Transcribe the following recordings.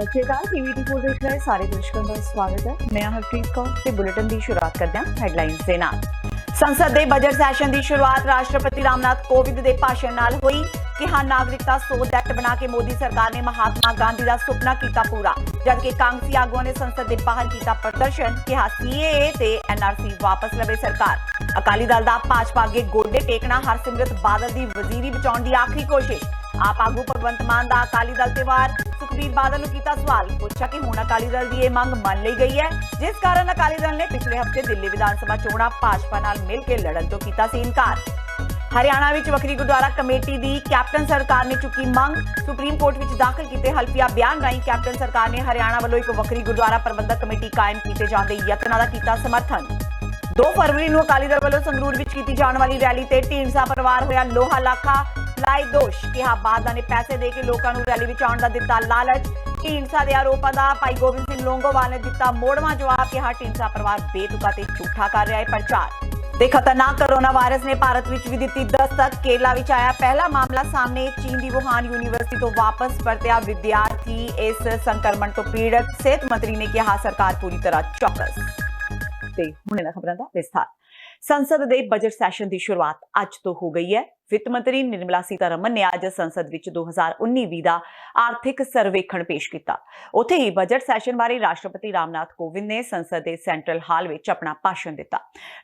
सत श्री अकाल। टीवी24 देख रहे सारे दर्शकों का स्वागत है। मैं हरप्रीत कौर ते बुलेटिन की शुरुआत करते हैं हेडलाइंस दे नाल। संसद के बजट सैशन की शुरुआत राष्ट्रपति रामनाथ कोविंद के भाषण नाल हुई। कहा नागरिकता सोध एक्ट बना के मोदी सरकार ने महात्मा गांधी का सुपना किया पूरा, जबकि कांग्रेसी आगुओं ने संसद के बाहर किया प्रदर्शन। कहा सीएए ते एनआरसी वापस लवे सरकार। अकाली दल का भाजपा अगे गोडे टेकना, हरसिमरत बादल की वजीरी बचाने की आखिरी कोशिश। आप आगू भगवंत मान का अकाली दल ते वार, सुखबीर बादल ने किया सवाल, पूछा कि हुण अकाली दल की यह मंग मान ली गई है, जिस कारण अकाली दल ने पिछले हफ्ते दिल्ली विधानसभा चोणां भाजपा नाल मिल के लड़न तो किया सी इनकार। हरियाणा विच वखरी गुरुद्वारा कमेटी की कैप्टन सरकार ने चुकी मंग। सुप्रीम कोर्ट विच दाखिल किए हल्फिया बयान राही कैप्टन सरकार ने हरियाणा वालों एक वखरी गुरुद्वारा प्रबंधक कमेटी कायम किए जाने के यत्नां दा कीता समर्थन। 2 फरवरी को अकाली दल वालों संगरूर विच की जाने वाली रैली ते ढींडसा परिवार होया लोहा लाखा। लाई दोष, कहा बादल ने पैसे दे के लोगों को रैली विच आउण दा दिता लालच। ढींडसा के आरोपों का भाई गोबिंद सिंह लोंगोवाल ने दिता मोड़वा जवाब। कहा ढींडसा परिवार बेतुका ते झूठा कर रहा है प्रचार। ते खतरनाक कोरोना वायरस ने भारत विच भी दी दस्तक। केरला विच आया पहला मामला सामने। चीन की वुहान यूनिवर्सिटी तो वापस परत्या विद्यार्थी इस संक्रमण तो पीड़ित। सेहत मंत्री ने कहा सरकार पूरी तरह चौकस। खबरों का विस्तार। संसद के बजट सैशन की शुरुआत अज तो हो गई है। वित्त मंत्री निर्मला सीतारमन ने आज संसद विच 2019-20 का आर्थिक सर्वेखण पेश किया। उत्थे ही बजट सैशन बारे राष्ट्रपति रामनाथ कोविंद ने संसद के सेंट्रल हाल विच अपना भाषण दिता।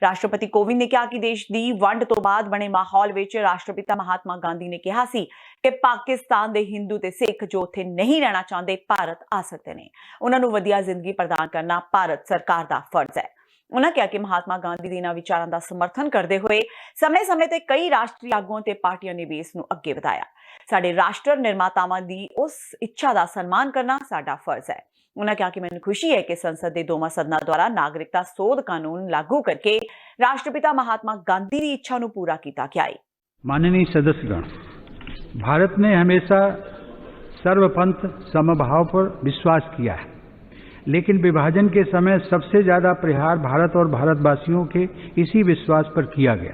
राष्ट्रपति कोविंद ने कहा कि देश की वंड तो बाद बने माहौल विच राष्ट्रपिता महात्मा गांधी ने कहा सी कि पाकिस्तान के हिंदू ते सिख जो उत्थे नहीं रहना चाहते भारत आ सकते हैं। उन्होंने वधिया जिंदगी प्रदान करना भारत सरकार का फर्ज है। उन्होंने कहा कि महात्मा गांधी के इन्हां विचारों का समर्थन करते हुए समय समय ते कई राष्ट्रीय आगुओं ते पार्टियों ने भी इसनूं अगे वधाया। साडे राष्ट्र निर्मातावां दी उस इच्छा का सम्मान करना साडा फर्ज है। उन्होंने कहा कि मैनूं खुशी है कि संसद के दोवां सदनां द्वारा नागरिकता सोध कानून लागू करके राष्ट्रपिता महात्मा गांधी की इच्छा नूं पूरा किया गया है। माननीय सदस्यगण, भारत ने हमेशा सर्वपंथ समभाव पर विश्वास किया है, लेकिन विभाजन के समय सबसे ज्यादा प्रहार भारत और भारतवासियों के इसी विश्वास पर किया गया।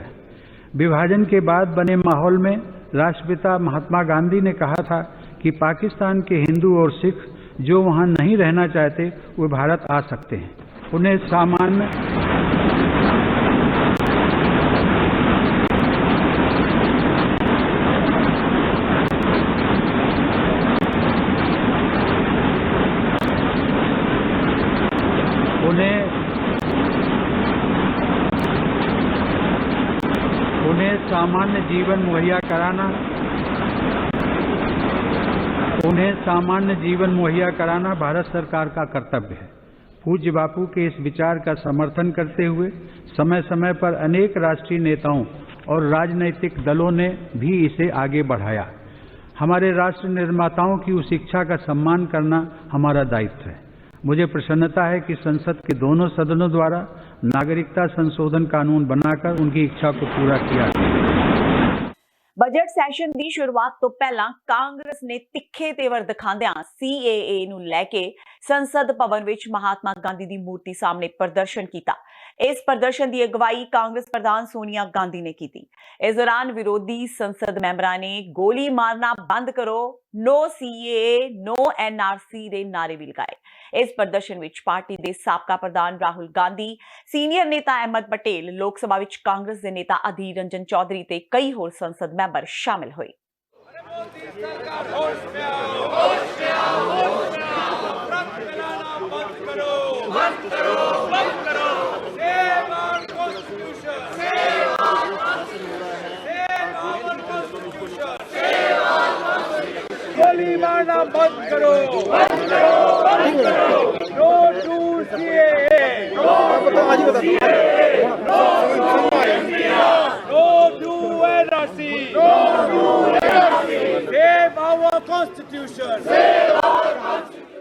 विभाजन के बाद बने माहौल में राष्ट्रपिता महात्मा गांधी ने कहा था कि पाकिस्तान के हिंदू और सिख जो वहां नहीं रहना चाहते वे भारत आ सकते हैं। उन्हें सामान्य सामान्य जीवन मुहैया कराना भारत सरकार का कर्तव्य है। पूज्य बापू के इस विचार का समर्थन करते हुए समय समय पर अनेक राष्ट्रीय नेताओं और राजनैतिक दलों ने भी इसे आगे बढ़ाया। हमारे राष्ट्र निर्माताओं की उस इच्छा का सम्मान करना हमारा दायित्व है। मुझे प्रसन्नता है कि संसद के दोनों सदनों द्वारा नागरिकता संशोधन कानून बनाकर उनकी इच्छा को पूरा किया गया। बजट सैशन की शुरुआत तो पहला कांग्रेस ने तिखे तेवर दिखांदियां सीएए नूं लैके संसद भवन विच महात्मा गांधी की मूर्ति सामने प्रदर्शन किया। इस प्रदर्शन की अगवाई कांग्रेस प्रधान सोनिया गांधी ने की। इस दौरान विरोधी संसद मैंबरां ने गोली मारना बंद करो, नो सीएए, नो एनआरसी दे नारे भी लगाए। इस प्रदर्शन विच पार्टी के साबका प्रधान राहुल गांधी, सीनियर नेता अहमद पटेल, लोक सभा विच कांग्रेस के नेता अधीर रंजन चौधरी ते कई होर संसद मैंबर शामिल हुए। गोली मारना बंद करो, बंद करो, बंद करो। No to CAA, no CAA, no to NRC, no to NRC. Save our constitution, save our constitution.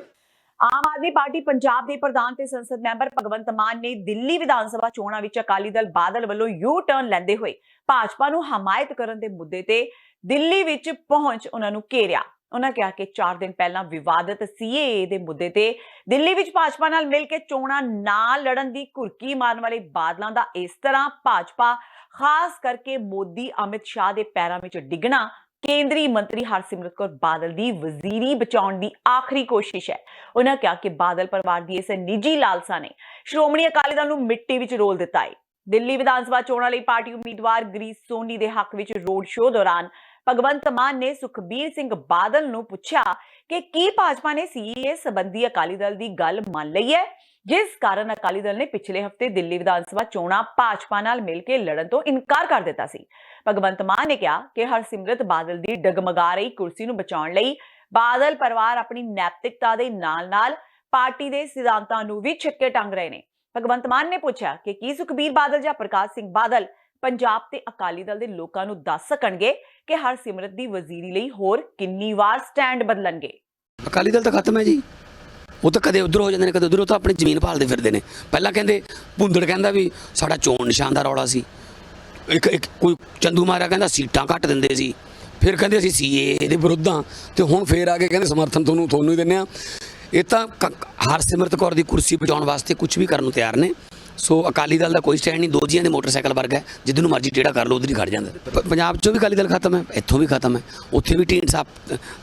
Aam Aadmi party Punjab के प्रधान ते संसद मैंबर भगवंत मान ने दिल्ली विधानसभा चोणां विच अकाली दल बादल वालों यू टर्न लैंदे हुए भाजपा नूं हमायत करन दे मुद्दे ते दिल्ली विच पहुंच उन्हां नूं घेरिया। उन्होंने कहा कि 4 दिन पहला विवादित सीएए के मुद्दे ते दिल्ली विच भाजपा नाल मिल के चोणां ना लड़न दी घुरकी मारन वाले बादलों का इस तरह भाजपा खास करके मोदी अमित शाह के पैरों में डिगना ਕੇਂਦਰੀ ਮੰਤਰੀ ਹਰਸਿਮਰਤ ਕੌਰ ਬਾਦਲ ਦੀ ਵਜ਼ੀਰੀ ਬਚਾਉਣ ਦੀ ਆਖਰੀ ਕੋਸ਼ਿਸ਼ ਹੈ। ਉਹਨਾਂ ਕਿਹਾ ਕਿ ਬਾਦਲ ਪਰਿਵਾਰ ਦੀ ਇਸ ਨਿੱਜੀ ਲਾਲਸਾ ਨੇ ਸ਼੍ਰੋਮਣੀ ਅਕਾਲੀ ਦਲ ਨੂੰ ਮਿੱਟੀ ਵਿੱਚ ਰੋਲ ਦਿੱਤਾ ਹੈ। ਦਿੱਲੀ ਵਿਧਾਨ ਸਭਾ ਚੋਣਾਂ ਲਈ ਪਾਰਟੀ ਉਮੀਦਵਾਰ ਗਰੀਸ ਸੋਨੀ ਦੇ ਹੱਕ ਵਿੱਚ ਰੋਡ ਸ਼ੋਅ ਦੌਰਾਨ ਭਗਵੰਤ ਮਾਨ ਨੇ ਸੁਖਬੀਰ ਸਿੰਘ ਬਾਦਲ ਨੂੰ ਪੁੱਛਿਆ ਕਿ ਕੀ ਭਾਜਪਾ ਨੇ ਸੀਏ ਸੰਬੰਧੀ ਅਕਾਲੀ ਦਲ ਦੀ ਗੱਲ ਮੰਨ ਲਈ ਹੈ, ਜਿਸ ਕਾਰਨ ਅਕਾਲੀ ਦਲ ਨੇ ਪਿਛਲੇ ਹਫ਼ਤੇ ਦਿੱਲੀ ਵਿਧਾਨ ਸਭਾ ਚੋਣਾਂ ਭਾਜਪਾ ਨਾਲ ਮਿਲ ਕੇ ਲੜਨ ਤੋਂ ਇਨਕਾਰ ਕਰ ਦਿੱਤਾ ਸੀ। ਭਗਵੰਤ ਮਾਨ ਨੇ ਕਿਹਾ ਕਿ ਹਰਸਿਮਰਤ ਬਾਦਲ ਦੀ ਡਗਮਗਾ ਰਹੀ ਕੁਰਸੀ ਨੂੰ ਬਚਾਉਣ ਲਈ ਬਾਦਲ ਪਰਿਵਾਰ ਆਪਣੀ ਨੈਤਿਕਤਾ ਦੇ ਨਾਲ-ਨਾਲ ਪਾਰਟੀ ਦੇ ਸਿਧਾਂਤਾਂ ਨੂੰ ਵੀ ਛਿੱਕੇ ਟੰਗ ਰਹੇ ਨੇ। ਭਗਵੰਤ ਮਾਨ ਨੇ ਪੁੱਛਿਆ ਕਿ ਕੀ ਸੁਖਬੀਰ ਬਾਦਲ ਜਾਂ ਪ੍ਰਕਾਸ਼ ਸਿੰਘ ਬਾਦਲ ਪੰਜਾਬ ਤੇ ਅਕਾਲੀ ਦਲ ਦੇ ਲੋਕਾਂ ਨੂੰ ਦੱਸ ਸਕਣਗੇ ਕਿ ਹਰਸਿਮਰਤ ਦੀ ਵਜ਼ੀਰੀ ਲਈ ਹੋਰ ਕਿੰਨੀ ਵਾਰ ਸਟੈਂਡ ਬਦਲਣਗੇ। ਅਕਾਲੀ ਦਲ ਤਾਂ ਖਤਮ ਹੈ ਜੀ, ਉਹ ਤਾਂ ਕਦੇ ਉਧਰ ਹੋ ਜਾਂਦੇ ਨੇ ਕਦੇ ਉਧਰ, ਉਹ ਤਾਂ ਆਪਣੀ ਜ਼ਮੀਨ ਭਾਲਦੇ ਫਿਰਦੇ ਨੇ। ਪਹਿਲਾਂ ਕਹਿੰਦੇ ਭੁੰਦੜ ਕਹਿੰਦਾ ਵੀ ਸਾਡਾ ਚੋਣ ਨਿਸ਼ਾਨ ਦਾ ਰੌਲਾ ਸੀ, ਇੱਕ ਕੋਈ ਚੰਦੂ ਮਾਰਿਆ ਕਹਿੰਦਾ ਸੀਟਾਂ ਘੱਟ ਦਿੰਦੇ ਸੀ, ਫਿਰ ਕਹਿੰਦੇ ਅਸੀਂ ਸੀਏ ਦੇ ਵਿਰੁੱਧ ਹਾਂ, ਤੇ ਹੁਣ ਫੇਰ ਆ ਕੇ ਕਹਿੰਦੇ ਸਮਰਥਨ ਤੁਹਾਨੂੰ ਹੀ ਦਿੰਦੇ ਹਾਂ। ਇਹ ਤਾਂ ਹਰਸਿਮਰਤ ਕੌਰ ਦੀ ਕੁਰਸੀ ਬਚਾਉਣ ਵਾਸਤੇ ਕੁਝ ਵੀ ਕਰਨ ਨੂੰ ਤਿਆਰ ਨੇ। ਸੋ ਅਕਾਲੀ ਦਲ ਦਾ ਕੋਈ ਸਟੈਂਡ ਨਹੀਂ, ਦੋ ਜੀਆਂ ਦੇ ਮੋਟਰਸਾਈਕਲ ਵਰਗਾ, ਜਿੱਦ ਨੂੰ ਮਰਜ਼ੀ ਟੇੜਾ ਕਰ ਲਓ ਉਧਰ ਹੀ ਖੜ ਜਾਂਦਾ। ਪੰਜਾਬ 'ਚੋਂ ਵੀ ਅਕਾਲੀ ਦਲ ਖਤਮ ਹੈ, ਇੱਥੋਂ ਵੀ ਖਤਮ ਹੈ। ਉੱਥੇ ਵੀ ਢੀਂਡਸਾ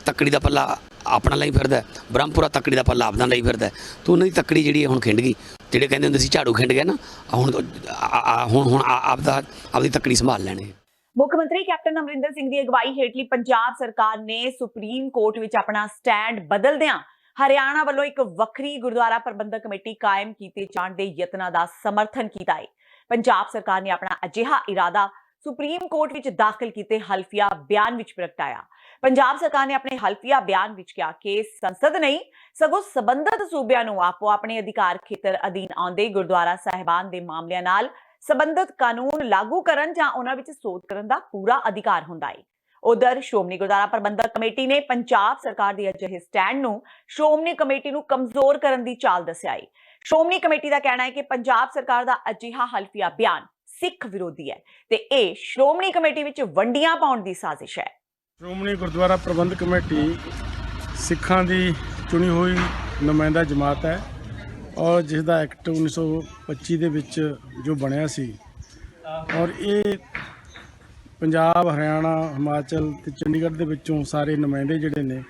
ਤੱਕੜੀ ਦਾ ਪੱਲਾ ਆਪਣਾ ਲਈ ਫਿਰਦਾ, ਬ੍ਰਹਮਪੁਰਾ ਤੱਕੜੀ ਦਾ ਪੱਲਾ ਆਪਣਾ ਲਈ ਫਿਰਦਾ, ਤਾਂ ਉਹਨਾਂ ਦੀ ਤੱਕੜੀ ਜਿਹੜੀ ਹੁਣ ਖਿੰਡ ਗਈ। ਜਿਹੜੇ ਕਹਿੰਦੇ ਹੁੰਦੇ ਸੀ ਝਾੜੂ ਖਿੰਡ ਗਿਆ ਨਾ, ਹੁਣ ਆਪਦੀ ਤੱਕੜੀ ਸੰਭਾਲ ਲੈਣੇ। ਮੁੱਖ ਮੰਤਰੀ ਕੈਪਟਨ ਅਮਰਿੰਦਰ ਸਿੰਘ ਦੀ ਅਗਵਾਈ ਹੇਠਲੀ ਪੰਜਾਬ ਸਰਕਾਰ ਨੇ ਸੁਪਰੀਮ ਕੋਰਟ ਵਿੱਚ ਆਪਣਾ ਸਟੈਂਡ ਬਦਲਦਿਆਂ ਹਰਿਆਣਾ ਵੱਲੋਂ ਇੱਕ ਵੱਖਰੀ ਗੁਰਦੁਆਰਾ ਪ੍ਰਬੰਧਕ ਕਮੇਟੀ ਕਾਇਮ ਕੀਤੇ ਜਾਣ ਦੇ ਯਤਨਾਂ ਦਾ ਸਮਰਥਨ ਕੀਤਾ ਹੈ। ਪੰਜਾਬ ਸਰਕਾਰ ਨੇ ਆਪਣਾ ਅਜਿਹਾ ਇਰਾਦਾ ਸੁਪਰੀਮ ਕੋਰਟ ਵਿੱਚ ਦਾਖਲ ਕੀਤੇ ਹਲਫੀਆ ਬਿਆਨ ਵਿੱਚ ਪ੍ਰਗਟਾਇਆ। ਪੰਜਾਬ ਸਰਕਾਰ ਨੇ ਆਪਣੇ ਹਲਫੀਆ ਬਿਆਨ ਵਿੱਚ ਕਿਹਾ ਕਿ ਸੰਸਦ ਨਹੀਂ ਸਗੋਂ ਸਬੰਧਤ ਸੂਬਿਆਂ ਨੂੰ ਆਪੋ ਆਪਣੇ ਅਧਿਕਾਰ ਖੇਤਰ ਅਧੀਨ ਆਉਂਦੇ ਗੁਰਦੁਆਰਾ ਸਾਹਿਬਾਨ ਦੇ ਮਾਮਲਿਆਂ ਨਾਲ ਸਬੰਧਤ ਕਾਨੂੰਨ ਲਾਗੂ ਕਰਨ ਜਾਂ ਉਹਨਾਂ ਵਿੱਚ ਸੋਧ ਕਰਨ ਦਾ ਪੂਰਾ ਅਧਿਕਾਰ ਹੁੰਦਾ ਹੈ। ਉਧਰ ਸ਼੍ਰੋਮਣੀ ਗੁਰਦੁਆਰਾ ਪ੍ਰਬੰਧਕ ਕਮੇਟੀ ਨੇ ਪੰਜਾਬ ਸਰਕਾਰ ਦੇ ਅਜਿਹੇ ਸਟੈਂਡ ਨੂੰ ਸ਼੍ਰੋਮਣੀ ਕਮੇਟੀ ਨੂੰ ਕਮਜ਼ੋਰ ਕਰਨ ਦੀ ਚਾਲ ਦੱਸਿਆ ਹੈ। ਸ਼੍ਰੋਮਣੀ ਕਮੇਟੀ ਦਾ ਕਹਿਣਾ ਹੈ ਕਿ ਪੰਜਾਬ ਸਰਕਾਰ ਦਾ ਅਜਿਹਾ ਹਲਫੀਆ ਬਿਆਨ ਸਿੱਖ ਵਿਰੋਧੀ ਹੈ ਤੇ ਇਹ ਸ਼੍ਰੋਮਣੀ ਕਮੇਟੀ ਵਿੱਚ ਵੰਡੀਆਂ ਪਾਉਣ ਦੀ ਸਾਜ਼ਿਸ਼ ਹੈ। ਸ਼੍ਰੋਮਣੀ ਗੁਰਦੁਆਰਾ ਪ੍ਰਬੰਧਕ ਕਮੇਟੀ ਸਿੱਖਾਂ ਦੀ ਚੁਣੀ ਹੋਈ ਨੁਮਾਇੰਦਾ ਜਮਾਤ ਹੈ ਔਰ ਜਿਸ ਦਾ ਐਕਟ 1925 ਦੇ ਵਿੱਚ ਜੋ ਬਣਿਆ ਸੀ, ਔਰ ਇਹ ਪੰਜਾਬ, ਹਰਿਆਣਾ, ਹਿਮਾਚਲ ਤੇ ਚੰਡੀਗੜ੍ਹ ਦੇ ਵਿੱਚੋਂ ਸਾਰੇ ਨੁਮਾਇੰਦੇ ਜਿਹੜੇ ਨੇ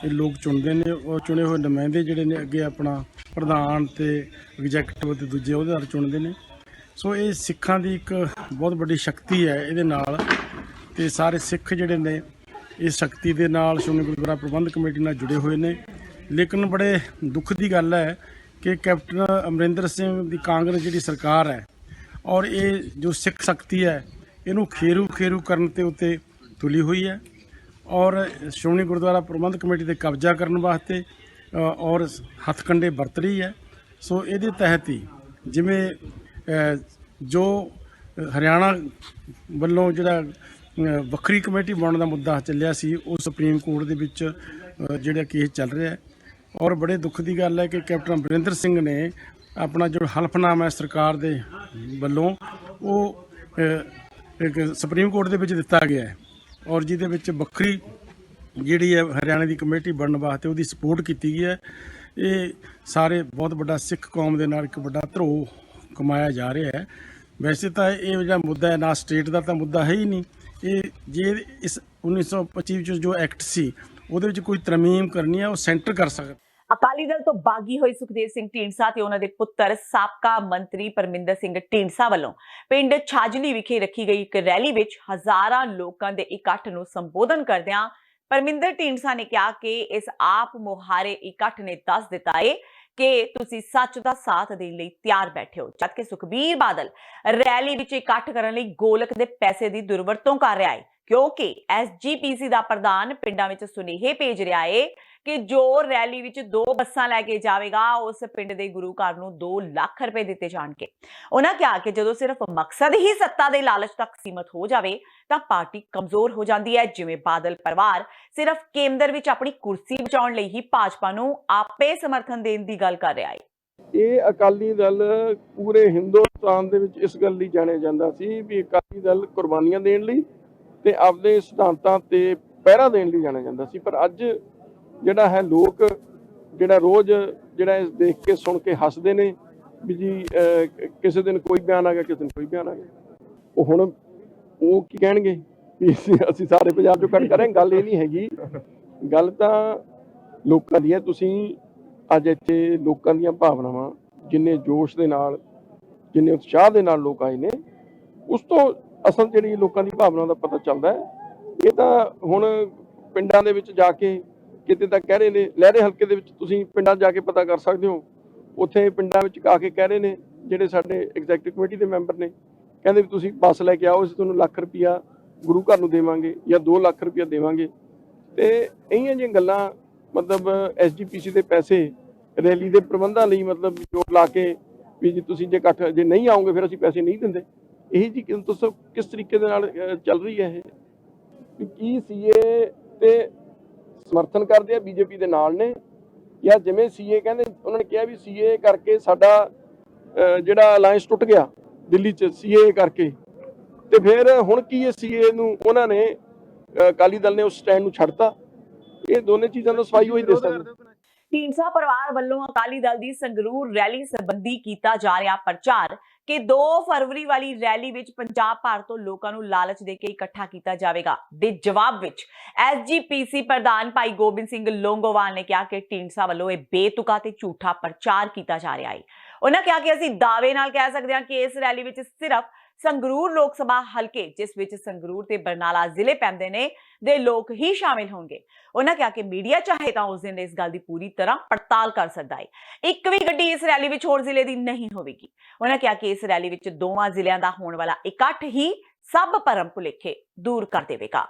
ਇਹ ਲੋਕ ਚੁਣਦੇ ਨੇ। ਉਹ ਚੁਣੇ ਹੋਏ ਨੁਮਾਇੰਦੇ ਜਿਹੜੇ ਨੇ ਅੱਗੇ ਆਪਣਾ ਪ੍ਰਧਾਨ ਤੇ ਐਗਜ਼ੈਕਟਿਵ ਤੇ ਦੂਜੇ ਅਹੁਦੇਦਾਰ ਚੁਣਦੇ ਨੇ। ਸੋ ਇਹ ਸਿੱਖਾਂ ਦੀ ਇੱਕ ਬਹੁਤ ਵੱਡੀ ਸ਼ਕਤੀ ਹੈ ਇਹਦੇ ਨਾਲ, ਤੇ ਸਾਰੇ ਸਿੱਖ ਜਿਹੜੇ ਨੇ ਇਸ ਸ਼ਕਤੀ ਦੇ ਨਾਲ ਸ਼੍ਰੋਮਣੀ ਗੁਰਦੁਆਰਾ ਪ੍ਰਬੰਧਕ ਕਮੇਟੀ ਨਾਲ ਜੁੜੇ ਹੋਏ ਨੇ। ਲੇਕਿਨ ਬੜੇ ਦੁੱਖ ਦੀ ਗੱਲ ਹੈ ਕਿ ਕੈਪਟਨ ਅਮਰਿੰਦਰ ਸਿੰਘ ਦੀ ਕਾਂਗਰਸ ਜਿਹੜੀ ਸਰਕਾਰ ਹੈ ਔਰ ਇਹ ਜੋ ਸਿੱਖ ਸ਼ਕਤੀ ਹੈ ਇਹਨੂੰ ਖੇਰੂ ਕਰਨ ਤੇ ਉੱਤੇ ਤੁਲੀ ਹੋਈ ਹੈ ਔਰ ਸ਼੍ਰੋਮਣੀ ਗੁਰਦੁਆਰਾ ਪ੍ਰਬੰਧਕ ਕਮੇਟੀ ਤੇ ਕਬਜ਼ਾ ਕਰਨ ਵਾਸਤੇ ਔਰ ਹੱਥਕੰਡੇ ਵਰਤ ਰਹੀ ਹੈ। ਸੋ ਇਹਦੇ ਤਹਿਤ ਹੀ ਜਿਵੇਂ ਜੋ ਹਰਿਆਣਾ ਵੱਲੋਂ ਜਿਹੜਾ ਵੱਖਰੀ ਕਮੇਟੀ ਬਣਾਉਣ ਦਾ ਮੁੱਦਾ ਚੱਲਿਆ ਸੀ, ਉਹ ਸੁਪਰੀਮ ਕੋਰਟ ਦੇ ਵਿੱਚ ਜਿਹੜਾ ਕੇਸ ਚੱਲ ਰਿਹਾ ਹੈ। ਔਰ ਬੜੇ ਦੁੱਖ ਦੀ ਗੱਲ ਹੈ ਕਿ ਕੈਪਟਨ ਅਮਰਿੰਦਰ ਸਿੰਘ ਨੇ ਆਪਣਾ ਜੋ ਹਲਫਨਾਮਾ ਹੈ ਸਰਕਾਰ ਦੇ ਵੱਲੋਂ ਉਹ ਇੱਕ ਸੁਪਰੀਮ ਕੋਰਟ ਦੇ ਵਿੱਚ ਦਿੱਤਾ ਗਿਆ ਹੈ ਔਰ ਜਿਹਦੇ ਵਿੱਚ ਵੱਖਰੀ ਜਿਹੜੀ ਹੈ ਹਰਿਆਣੇ ਦੀ ਕਮੇਟੀ ਬਣਨ ਵਾਸਤੇ ਉਹਦੀ ਸਪੋਰਟ ਕੀਤੀ ਗਈ ਹੈ। ਇਹ ਸਾਰੇ ਬਹੁਤ ਵੱਡਾ ਸਿੱਖ ਕੌਮ ਦੇ ਨਾਲ ਇੱਕ ਵੱਡਾ ਧਰੋਹ ਕਮਾਇਆ ਜਾ ਰਿਹਾ ਹੈ। ਵੈਸੇ ਤਾਂ ਇਹ ਜਿਹੜਾ ਮੁੱਦਾ ਹੈ ਨਾ ਸਟੇਟ ਦਾ ਤਾਂ ਮੁੱਦਾ ਹੈ ਹੀ ਨਹੀਂ। ਇਹ ਜੇ ਇਸ 1925 ਵਿੱਚ ਜੋ ਐਕਟ ਸੀ ਉਹਦੇ ਵਿੱਚ ਕੋਈ ਤਰਮੀਮ ਕਰਨੀ ਹੈ ਉਹ ਸੈਂਟਰ ਕਰ ਸਕਦਾ। ਅਕਾਲੀ ਦਲ ਤੋਂ ਬਾਗੀ ਹੋਏ ਸੁਖਦੇਵ ਸਿੰਘ ਢੀਂਡਸਾ ਤੇ ਉਹਨਾਂ ਦੇ ਪੁੱਤਰ ਸਾਬਕਾ ਮੰਤਰੀ ਪਰਮਿੰਦਰ ਸਿੰਘ ਢੀਂਡਸਾ ਵੱਲੋਂ ਪਿੰਡ ਛਾਜਲੀ ਵਿਖੇ ਰੱਖੀ ਗਈ ਇੱਕ ਰੈਲੀ ਵਿੱਚ ਹਜ਼ਾਰਾਂ ਲੋਕਾਂ ਦੇ ਇਕੱਠ ਨੂੰ ਸੰਬੋਧਨ ਕਰਦਿਆਂ ਪਰਮਿੰਦਰ ਢੀਂਡਸਾ ਨੇ ਕਿਹਾ ਕਿ ਇਸ ਆਪ ਮੁਹਾਰੇ ਇਕੱਠ ਨੇ ਦੱਸ ਦਿੱਤਾ ਹੈ ਕਿ ਤੁਸੀਂ ਸੱਚ ਦਾ ਸਾਥ ਦੇਣ ਲਈ ਤਿਆਰ ਬੈਠੇ ਹੋ, ਜਦਕਿ ਸੁਖਬੀਰ ਬਾਦਲ ਰੈਲੀ ਵਿੱਚ ਇਕੱਠ ਕਰਨ ਲਈ ਗੋਲਕ ਦੇ ਪੈਸੇ ਦੀ ਦੁਰਵਰਤੋਂ ਕਰ ਰਿਹਾ ਹੈ, ਕਿਉਂਕਿ SGPC ਦਾ ਪ੍ਰਧਾਨ ਪਿੰਡਾਂ ਵਿੱਚ ਸੁਨੇਹੇ ਭੇਜ ਰਿਹਾ ਹੈ ਕਿ ਜੋ ਰੈਲੀ ਵਿੱਚ 2 ਬੱਸਾਂ ਲੈ ਕੇ ਜਾਵੇਗਾ ਉਸ ਪਿੰਡ ਦੇ ਗੁਰੂ ਘਰ ਨੂੰ 2 ਲੱਖ ਰੁਪਏ ਦਿੱਤੇ ਜਾਣਗੇ। ਉਹਨਾਂ ਕਿਹਾ ਕਿ ਜਦੋਂ ਸਿਰਫ ਮਕਸਦ ਹੀ ਸੱਤਾ ਦੇ ਲਾਲਚ ਤੱਕ ਸੀਮਤ ਹੋ ਜਾਵੇ ਤਾਂ ਪਾਰਟੀ ਕਮਜ਼ੋਰ ਹੋ ਜਾਂਦੀ ਹੈ। ਜਿਵੇਂ ਬਾਦਲ ਪਰਿਵਾਰ ਸਿਰਫ ਕੇਂਦਰ ਵਿੱਚ ਆਪਣੀ ਕੁਰਸੀ ਬਚਾਉਣ ਲਈ ਹੀ ਭਾਜਪਾ ਨੂੰ ਆਪੇ ਸਮਰਥਨ ਦੇਣ ਦੀ ਗੱਲ ਕਰ ਰਿਹਾ ਹੈ। ਇਹ ਅਕਾਲੀ ਦਲ ਪੂਰੇ ਹਿੰਦੁਸਤਾਨ ਦੇ ਵਿੱਚ ਇਸ ਗੱਲ ਲਈ ਜਾਣਿਆ ਜਾਂਦਾ ਸੀ ਵੀ ਅਕਾਲੀ ਦਲ ਕੁਰਬਾਨੀਆਂ ਦੇਣ ਲਈ ਤੇ ਆਪਦੇ ਸਿਧਾਂਤਾਂ ਤੇ ਪਹਿਰਾ ਦੇਣ ਲਈ ਜਾਣਿਆ ਜਾਂਦਾ ਸੀ। ਪਰ ਅੱਜ ਜਿਹੜਾ ਹੈ ਲੋਕ ਜਿਹੜਾ ਰੋਜ਼ ਜਿਹੜਾ ਇਸ ਦੇਖ ਕੇ ਸੁਣ ਕੇ ਹੱਸਦੇ ਨੇ ਵੀ ਜੀ ਕਿਸੇ ਦਿਨ ਕੋਈ ਬਿਆਨ ਆ ਗਿਆ, ਕਿਸੇ ਦਿਨ ਕੋਈ ਬਿਆਨ ਆ ਗਿਆ। ਉਹ ਹੁਣ ਉਹ ਕੀ ਕਹਿਣਗੇ ਵੀ ਅਸੀਂ ਸਾਰੇ ਪੰਜਾਬ ਚੋਂ ਕੱਢ ਕਰਾਂਗੇ, ਗੱਲ ਇਹ ਨਹੀਂ ਹੈਗੀ। ਗੱਲ ਤਾਂ ਲੋਕਾਂ ਦੀ ਹੈ। ਤੁਸੀਂ ਅੱਜ ਇੱਥੇ ਲੋਕਾਂ ਦੀਆਂ ਭਾਵਨਾਵਾਂ ਜਿੰਨੇ ਜੋਸ਼ ਦੇ ਨਾਲ, ਜਿੰਨੇ ਉਤਸ਼ਾਹ ਦੇ ਨਾਲ ਲੋਕ ਆਏ ਨੇ, ਉਸ ਤੋਂ ਅਸਲ ਜਿਹੜੀ ਲੋਕਾਂ ਦੀ ਭਾਵਨਾ ਦਾ ਪਤਾ ਚੱਲਦਾ ਹੈ। ਇਹ ਤਾਂ ਹੁਣ ਪਿੰਡਾਂ ਦੇ ਵਿੱਚ ਜਾ ਕੇ ਕਿਤੇ ਤਾਂ ਕਹਿ ਰਹੇ ਨੇ, ਲਹਿਰੇ ਹਲਕੇ ਦੇ ਵਿੱਚ ਤੁਸੀਂ ਪਿੰਡਾਂ ਜਾ ਕੇ ਪਤਾ ਕਰ ਸਕਦੇ ਹੋ। ਉੱਥੇ ਪਿੰਡਾਂ ਵਿੱਚ ਆ ਕੇ ਕਹਿ ਰਹੇ ਨੇ ਜਿਹੜੇ ਸਾਡੇ ਐਗਜ਼ੈਕਟਿਵ ਕਮੇਟੀ ਦੇ ਮੈਂਬਰ ਨੇ, ਕਹਿੰਦੇ ਵੀ ਤੁਸੀਂ ਬੱਸ ਲੈ ਕੇ ਆਓ, ਅਸੀਂ ਤੁਹਾਨੂੰ ਲੱਖ ਰੁਪਈਆ ਗੁਰੂ ਘਰ ਨੂੰ ਦੇਵਾਂਗੇ ਜਾਂ 2 ਲੱਖ ਰੁਪਈਆ ਦੇਵਾਂਗੇ। ਤੇ ਇਹੀਆਂ ਜਿਹੀਆਂ ਗੱਲਾਂ, ਮਤਲਬ SGPC ਦੇ ਪੈਸੇ ਰੈਲੀ ਦੇ ਪ੍ਰਬੰਧਾਂ ਲਈ ਮਤਲਬ ਜੋੜ ਲਾ ਕੇ ਵੀ ਜੀ ਤੁਸੀਂ ਜੇ ਨਹੀਂ ਆਓਗੇ ਫਿਰ ਅਸੀਂ ਪੈਸੇ ਨਹੀਂ ਦਿੰਦੇ। ਇਹੀ ਜੀ ਦੱਸੋ ਕਿਸ ਤਰੀਕੇ ਦੇ ਨਾਲ ਚੱਲ ਰਹੀ ਹੈ ਇਹ? ਵੀ ਕੀ CA ਤੇ ਸਮਰਥਨ ਕਰਦੇ ਆ, BJP ਦੇ ਨਾਲ ਨੇ, ਜਾਂ ਜਿਵੇਂ CA ਕਹਿੰਦੇ, ਉਹਨਾਂ ਨੇ ਕਿਹਾ ਵੀ CA ਕਰਕੇ ਸਾਡਾ ਜਿਹੜਾ ਅਲਾਇੰਸ ਟੁੱਟ ਗਿਆ ਦਿੱਲੀ 'ਚ CA ਕਰਕੇ, ਤੇ ਫਿਰ ਹੁਣ ਕੀ ਇਹ CA ਨੂੰ ਉਹਨਾਂ ਨੇ ਅਕਾਲੀ ਦਲ ਨੇ ਉਸ ਸਟੈਂਡ ਨੂੰ ਛੱਡਤਾ। ਇਹ ਦੋਨੇ ਚੀਜ਼ਾਂ ਦਾ ਸਫਾਈ ਹੋਈ ਦੇ ਸਕਦੇ। ਢੀਂਡਸਾ ਪਰਿਵਾਰ ਵੱਲੋਂ ਅਕਾਲੀ ਦਲ ਦੀ ਸੰਗਰੂਰ ਰੈਲੀ ਸੰਬੰਧੀ ਕੀਤਾ ਜਾ ਰਿਹਾ ਪ੍ਰਚਾਰ ਕਿ 2 ਫਰਵਰੀ ਵਾਲੀ ਰੈਲੀ ਵਿੱਚ ਪੰਜਾਬ ਭਰ ਤੋਂ ਲੋਕਾਂ ਨੂੰ ਲਾਲਚ ਦੇ ਕੇ ਇਕੱਠਾ ਕੀਤਾ ਜਾਵੇਗਾ ਦੇ ਜਵਾਬ ਵਿੱਚ SGPC ਪ੍ਰਧਾਨ ਭਾਈ ਗੋਬਿੰਦ ਸਿੰਘ ਲੋਂਗੋਵਾਲ ਨੇ ਕਿਹਾ ਕਿ ਢੀਂਡਸਾ ਵੱਲੋਂ ਇਹ ਬੇਤੁਕਾ ਤੇ ਝੂਠਾ ਪ੍ਰਚਾਰ ਕੀਤਾ ਜਾ ਰਿਹਾ ਹੈ। ਉਹਨਾਂ ਕਿਹਾ ਕਿ ਅਸੀਂ ਦਾਅਵੇ ਨਾਲ ਕਹਿ ਸਕਦੇ ਹਾਂ ਕਿ ਇਸ ਰੈਲੀ ਵਿੱਚ ਸਿਰਫ ਸੰਗਰੂਰ ਲੋਕ ਸਭਾ ਹਲਕੇ, ਜਿਸ ਵਿੱਚ ਸੰਗਰੂਰ ਤੇ ਬਰਨਾਲਾ ਜ਼ਿਲ੍ਹੇ ਪੈਂਦੇ ਨੇ, ਦੇ ਲੋਕ ਹੀ ਸ਼ਾਮਿਲ ਹੋਣਗੇ। ਉਹਨਾਂ ਕਿਹਾ ਕਿ ਮੀਡੀਆ ਚਾਹੇ ਤਾਂ ਉਸ ਦਿਨ ਇਸ ਗੱਲ ਦੀ ਪੂਰੀ ਤਰ੍ਹਾਂ ਪੜਤਾਲ ਕਰ ਸਕਦਾ ਹੈ। ਇੱਕ ਵੀ ਗੱਡੀ ਇਸ ਰੈਲੀ ਵਿੱਚ ਹੋਰ ਜ਼ਿਲ੍ਹੇ ਦੀ ਨਹੀਂ ਹੋਵੇਗੀ। ਉਹਨਾਂ ਕਿਹਾ ਕਿ ਇਸ ਰੈਲੀ ਵਿੱਚ ਦੋਵਾਂ ਜ਼ਿਲ੍ਹਿਆਂ ਦਾ ਹੋਣ ਵਾਲਾ ਇਕੱਠ ਹੀ ਸਭ ਭਰਮ ਭੁਲੇਖੇ ਦੂਰ ਕਰ ਦੇਵੇਗਾ।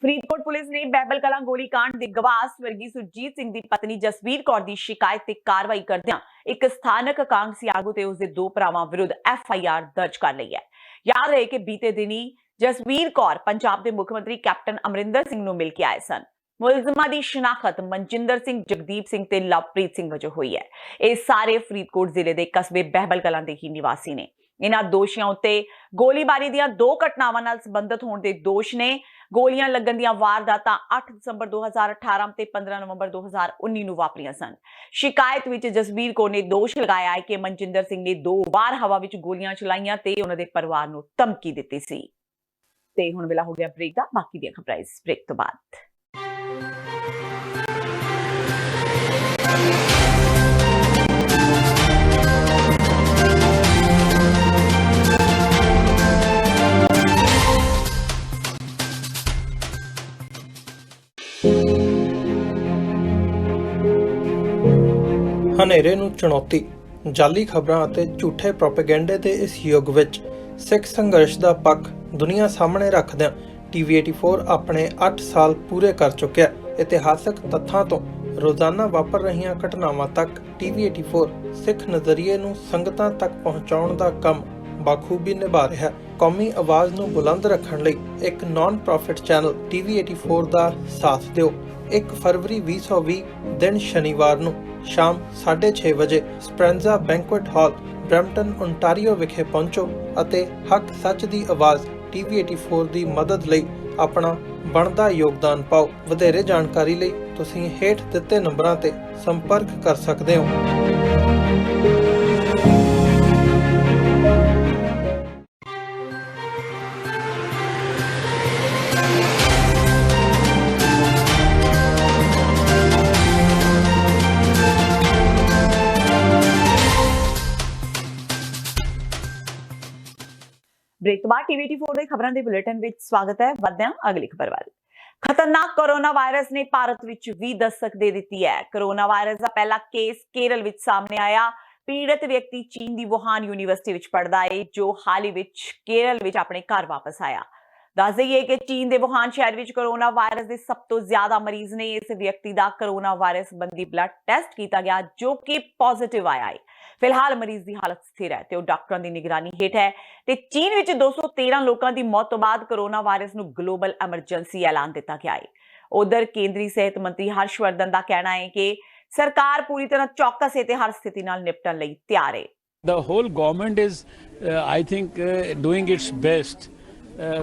ਫਰੀਦਕੋਟ ਪੁਲਿਸ ਨੇ ਬਹਿਬਲ ਕਲਾਂ ਗੋਲੀकांड ਦੇ ਗਵਾਹ ਸਵਰਗੀ ਸੁਰਜੀਤ ਸਿੰਘ ਦੀ ਪਤਨੀ ਜਸਵੀਰ ਕੌਰ ਦੀ ਸ਼ਿਕਾਇਤ ਤੇ ਕਾਰਵਾਈ ਕਰਦਿਆਂ ਇੱਕ ਸਥਾਨਕ ਕਾਂਗਰਸੀ ਆਗੂ ਤੇ ਉਸਦੇ 2 ਭਰਾਵਾਂ ਵਿਰੁੱਧ FIR ਦਰਜ ਕਰ ਲਈ ਹੈ। ਯਾਦ ਰਹੇ ਕਿ ਬੀਤੇ ਦਿਨੀ ਜਸਵੀਰ ਕੌਰ ਪੰਜਾਬ ਦੇ ਮੁੱਖ ਮੰਤਰੀ ਕੈਪਟਨ ਅਮਰਿੰਦਰ ਸਿੰਘ ਨੂੰ ਮਿਲ ਕੇ ਆਏ ਸਨ। ਮੁਲਜ਼ਮਾਂ ਦੀ ਸ਼ਨਾਖਤ ਮਨਜਿੰਦਰ ਸਿੰਘ, ਜਗਦੀਪ ਸਿੰਘ ਤੇ ਲਵਪ੍ਰੀਤ ਸਿੰਘ ਵਜੋਂ ਹੋਈ ਹੈ। ਇਹ ਸਾਰੇ ਫਰੀਦਕੋਟ ਜ਼ਿਲ੍ਹੇ ਦੇ ਕਸਬੇ ਬਹਿਬਲ ਕਲਾਂ ਦੇ ਹੀ ਨਿਵਾਸੀ ਨੇ। ਇਹਨਾਂ ਦੋਸ਼ੀਆਂ ਉੱਤੇ ਗੋਲੀਬਾਰੀ ਦੀਆਂ 2 ਘਟਨਾਵਾਂ ਨਾਲ ਸੰਬੰਧਿਤ ਹੋਣ ਦੇ ਦੋਸ਼ ਨੇ। ਗੋਲੀਆਂ ਲੱਗਣ ਦੀਆਂ ਵਾਰਦਾਤਾਂ 8 ਦਸੰਬਰ 2018 ਤੇ 15 ਨਵੰਬਰ 2019 ਨੂੰ ਵਾਪਰੀਆਂ ਸਨ। ਸ਼ਿਕਾਇਤ ਵਿੱਚ ਜਸਵੀਰ ਕੌਰ ਨੇ ਦੋਸ਼ ਲਗਾਇਆ ਹੈ ਕਿ ਮਨਜਿੰਦਰ ਸਿੰਘ ਨੇ 2 ਵਾਰ ਹਵਾ ਵਿੱਚ ਗੋਲੀਆਂ ਚਲਾਈਆਂ ਤੇ ਉਹਨਾਂ ਦੇ ਪਰਿਵਾਰ ਨੂੰ ਧਮਕੀ ਦਿੱਤੀ ਸੀ। ਤੇ ਹੁਣ ਵੇਲਾ ਹੋ ਗਿਆ ਬ੍ਰੇਕ ਦਾ। ਬਾਕੀ ਦੀਆਂ ਖਬਰਾਂ ਇਸ ਬ੍ਰੇਕ ਤੋਂ ਬਾਅਦ। ਹਨੇਰੇ ਨੂੰ ਚੁਣੌਤੀ, ਜਾਲੀ ਖਬਰਾਂ ਅਤੇ ਝੂਠੇ ਪ੍ਰੋਪੇਗੈਂਡੇ ਦੇ ਇਸ ਯੁੱਗ ਵਿੱਚ ਸਿੱਖ ਸੰਘਰਸ਼ ਦਾ ਪੱਖ ਦੁਨੀਆ ਸਾਹਮਣੇ ਰੱਖਦਿਆਂ TV84 ਆਪਣੇ 8 ਸਾਲ ਪੂਰੇ ਕਰ ਚੁੱਕਿਆ। ਇਤਿਹਾਸਕ ਤੱਥਾਂ ਤੋਂ ਰੋਜ਼ਾਨਾ ਵਾਪਰ ਰਹੀਆਂ ਘਟਨਾਵਾਂ ਤੱਕ TV84 ਸਿੱਖ ਨਜ਼ਰੀਏ ਨੂੰ ਸੰਗਤਾਂ ਤੱਕ ਪਹੁੰਚਾਉਣ ਦਾ ਕੰਮ ਬਾਖੂਬੀ ਨਿਭਾ ਰਿਹਾ ਹੈ। ਕੌਮੀ ਆਵਾਜ਼ ਨੂੰ ਬੁਲੰਦ ਰੱਖਣ ਲਈ ਇੱਕ ਨਾਨ ਪ੍ਰੋਫਿਟ ਚੈਨਲ TV84 ਦਾ ਸਾਥ ਦਿਓ। 1 ਫਰਵਰੀ 2020 ਦਿਨ ਸ਼ਨੀਵਾਰ ਨੂੰ ਸ਼ਾਮ 6:30 ਵਜੇ ਸਪ੍ਰੈਂਜ਼ਾ ਬੈਂਕੁਏਟ ਹਾਲ, ਬਰੈਂਪਟਨ, ਓਨਟਾਰੀਓ ਵਿਖੇ ਪਹੁੰਚੋ ਅਤੇ ਹੱਕ ਸੱਚ ਦੀ ਆਵਾਜ਼ TV84 ਦੀ ਮਦਦ ਲਈ ਆਪਣਾ ਬਣਦਾ ਯੋਗਦਾਨ ਪਾਓ। ਵਧੇਰੇ ਜਾਣਕਾਰੀ ਲਈ ਤੁਸੀਂ ਹੇਠ ਦਿੱਤੇ ਨੰਬਰਾਂ ਤੇ ਸੰਪਰਕ ਕਰ ਸਕਦੇ ਹੋ। ब्रेक तो बाद TV84 ਦੇ ਖਬਰਾਂ ਦੇ ਬੁਲੇਟਿਨ ਵਿੱਚ ਸਵਾਗਤ ਹੈ। ਵਧਦੇ ਹਾਂ ਅਗਲੀ ਖਬਰ ਵੱਲ। ਖਤਰਨਾਕ ਕੋਰੋਨਾ ਵਾਇਰਸ ਨੇ ਭਾਰਤ ਵਿੱਚ ਵੀ ਦਸਤਕ ਦੇ ਦਿੱਤੀ ਹੈ। ਕੋਰੋਨਾ ਵਾਇਰਸ ਦਾ ਪਹਿਲਾ ਕੇਸ ਕੇਰਲ ਵਿੱਚ ਸਾਹਮਣੇ ਆਇਆ। ਪੀੜਤ ਵਿਅਕਤੀ ਚੀਨ ਦੀ ਵੁਹਾਨ ਯੂਨੀਵਰਸਿਟੀ ਵਿੱਚ ਪੜ੍ਹਦਾ ਹੈ, ਜੋ ਹਾਲ ਹੀ ਵਿੱਚ ਕੇਰਲ ਵਿੱਚ ਆਪਣੇ ਘਰ ਵਾਪਸ ਆਇਆ। ਦੱਸ ਦਈਏ ਕਿ ਚੀਨ ਦੇ ਵੁਹਾਨ ਸ਼ਹਿਰ ਵਿੱਚ ਕੋਰੋਨਾ ਵਾਇਰਸ ਦੇ ਸਭ ਤੋਂ ਜ਼ਿਆਦਾ ਮਰੀਜ਼ ਨੇ। ਇਸ ਵਿਅਕਤੀ ਦਾ ਕੋਰੋਨਾ ਵਾਇਰਸ ਸੰਬੰਧੀ ਬਲੱਡ ਟੈਸਟ ਕੀਤਾ ਗਿਆ, ਜੋ ਕਿ ਪੋਜ਼ਿਟਿਵ ਆਇਆ ਹੈ। ਫਿਲਹਾਲ ਮਰੀਜ਼ ਦੀ ਹਾਲਤ ਸਥਿਰ ਹੈ ਤੇ ਉਹ ਡਾਕਟਰਾਂ ਦੀ ਨਿਗਰਾਨੀ ਹੇਠ ਹੈ। ਤੇ ਚੀਨ ਵਿੱਚ 213 ਲੋਕਾਂ ਦੀ ਮੌਤ ਤੋਂ ਬਾਅਦ ਕੋਰੋਨਾ ਵਾਇਰਸ ਨੂੰ ਗਲੋਬਲ ਐਮਰਜੈਂਸੀ ਐਲਾਨ ਦਿੱਤਾ ਗਿਆ ਹੈ। ਉਧਰ ਕੇਂਦਰੀ ਸਿਹਤ ਮੰਤਰੀ ਹਰਸ਼ਵਰਧਨ ਦਾ ਕਹਿਣਾ ਹੈ ਕਿ ਸਰਕਾਰ ਪੂਰੀ ਤਰ੍ਹਾਂ ਚੌਕਸ ਹੈ ਤੇ ਹਰ ਸਥਿਤੀ ਨਾਲ ਨਿਪਟਣ ਲਈ ਤਿਆਰ ਹੈ। The whole government is, I think, doing its best.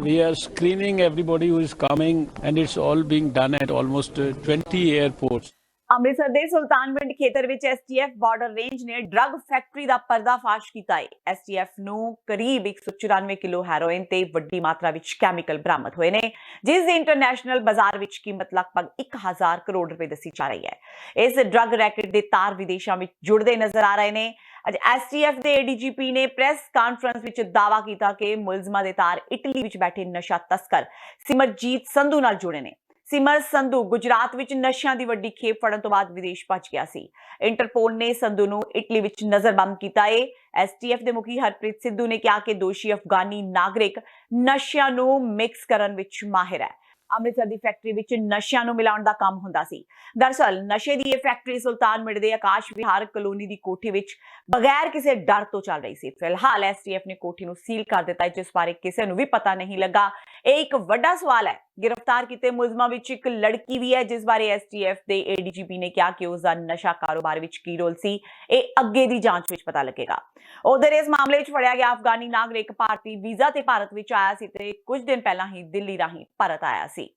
We are screening everybody who is coming, and it's all being done at almost 20 airports. Amritsar ਦੇ ਸੁਲਤਾਨਵਿੰਡ ਖੇਤਰ ਵਿੱਚ ਐਸਟੀਐਫ ਬਾਰਡਰ ਰੇਂਜ ਨੇ ਡਰੱਗ ਫੈਕਟਰੀ ਦਾ ਪਰਦਾਫਾਸ਼ ਕੀਤਾ ਹੈ। ਐਸਟੀਐਫ ਨੂੰ ਕਰੀਬ 194 ਕਿਲੋ ਹੈਰੋਇਨ ਤੇ ਵੱਡੀ ਮਾਤਰਾ ਵਿੱਚ ਕੈਮੀਕਲ ਬਰਾਮਦ ਹੋਏ ਨੇ, ਜਿਸ ਦੀ ਇੰਟਰਨੈਸ਼ਨਲ ਬਾਜ਼ਾਰ ਵਿੱਚ ਕੀਮਤ ਲਗਭਗ 1000 ਕਰੋੜ ਰੁਪਏ ਦੱਸੀ ਜਾ ਰਹੀ ਹੈ। ਇਸ ਡਰੱਗ ਰੈਕੇਟ ਦੇ ਤਾਰ ਵਿਦੇਸ਼ਾਂ ਵਿੱਚ ਜੁੜਦੇ ਨਜ਼ਰ ਆ ਰਹੇ ਨੇ। ਅੱਜ ਐਸਟੀਐਫ ਦੇ ਏਡੀਜੀਪੀ ਨੇ ਪ੍ਰੈਸ ਕਾਨਫਰੰਸ ਵਿੱਚ ਦਾਅਵਾ ਕੀਤਾ ਕਿ ਮੁਲਜ਼ਮਾਂ ਦੇ ਤਾਰ ਇਟਲੀ ਵਿੱਚ ਬੈਠੇ ਨਸ਼ਾ ਤਸਕਰ ਸਿਮਰਜੀਤ ਸੰਧੂ ਨਾਲ ਜੁੜੇ ਨੇ। ਸਿਮਰ ਸੰਧੂ ਗੁਜਰਾਤ ਵਿੱਚ ਨਸ਼ਿਆਂ ਦੀ ਵੱਡੀ ਖੇਪ ਫੜਨ ਤੋਂ ਬਾਅਦ ਵਿਦੇਸ਼ ਭੱਜ ਗਿਆ ਸੀ। ਇੰਟਰਪੋਲ ਨੇ ਸੰਧੂ ਨੂੰ ਇਟਲੀ ਵਿੱਚ ਨਜ਼ਰਬੰਦ ਕੀਤਾ ਹੈ। ਐਸਟੀਐਫ ਦੇ ਮੁਖੀ ਹਰਪ੍ਰੀਤ ਸਿੱਧੂ ਨੇ ਕਿਹਾ ਕਿ ਦੋਸ਼ੀ ਅਫਗਾਨੀ ਨਾਗਰਿਕ ਨਸ਼ਿਆਂ ਨੂੰ ਮਿਕਸ ਕਰਨ ਵਿੱਚ ਮਾਹਿਰ ਹੈ। ਅੰਮ੍ਰਿਤਸਰ ਦੀ ਫੈਕਟਰੀ ਵਿੱਚ ਨਸ਼ਿਆਂ ਨੂੰ ਮਿਲਾਉਣ ਦਾ ਕੰਮ ਹੁੰਦਾ ਸੀ। ਦਰਅਸਲ ਨਸ਼ੇ ਦੀ ਇਹ ਫੈਕਟਰੀ ਸੁਲਤਾਨਵਿੰਡ ਦੇ ਆਕਾਸ਼ ਵਿਹਾਰ ਕਲੋਨੀ ਦੀ ਕੋਠੀ ਵਿੱਚ ਬਗੈਰ ਕਿਸੇ ਡਰ ਤੋਂ ਚੱਲ ਰਹੀ ਸੀ। ਫਿਲਹਾਲ ਐਸਟੀਐਫ ਨੇ ਕੋਠੀ ਨੂੰ ਸੀਲ ਕਰ ਦਿੱਤਾ ਹੈ, ਜਿਸ ਬਾਰੇ ਕਿਸੇ ਨੂੰ ਵੀ ਪਤਾ ਨਹੀਂ ਲੱਗਾ। ਇਹ ਇੱਕ ਵੱਡਾ ਸਵਾਲ ਹੈ। गिरफ्तार किए मुलजमां विच एक लड़की भी है, जिस बारे एसटीएफ के एडीजीपी ने कहा कि उसका नशा कारोबार विच की रोल सी, ਇਹ ਅੱਗੇ ਦੀ ਜਾਂਚ ਵਿੱਚ ਪਤਾ ਲੱਗੇਗਾ। ਉਧਰ ਇਸ ਮਾਮਲੇ ਵਿੱਚ ਫੜਿਆ ਗਿਆ ਅਫਗਾਨੀ ਨਾਗਰਿਕ ਭਾਰਤੀ ਵੀਜ਼ਾ ਤੇ ਭਾਰਤ ਵਿੱਚ ਆਇਆ ਸੀ ਤੇ ਕੁਝ ਦਿਨ ਪਹਿਲਾਂ ਹੀ ਦਿੱਲੀ ਰਾਹੀਂ ਭਾਰਤ ਆਇਆ ਸੀ।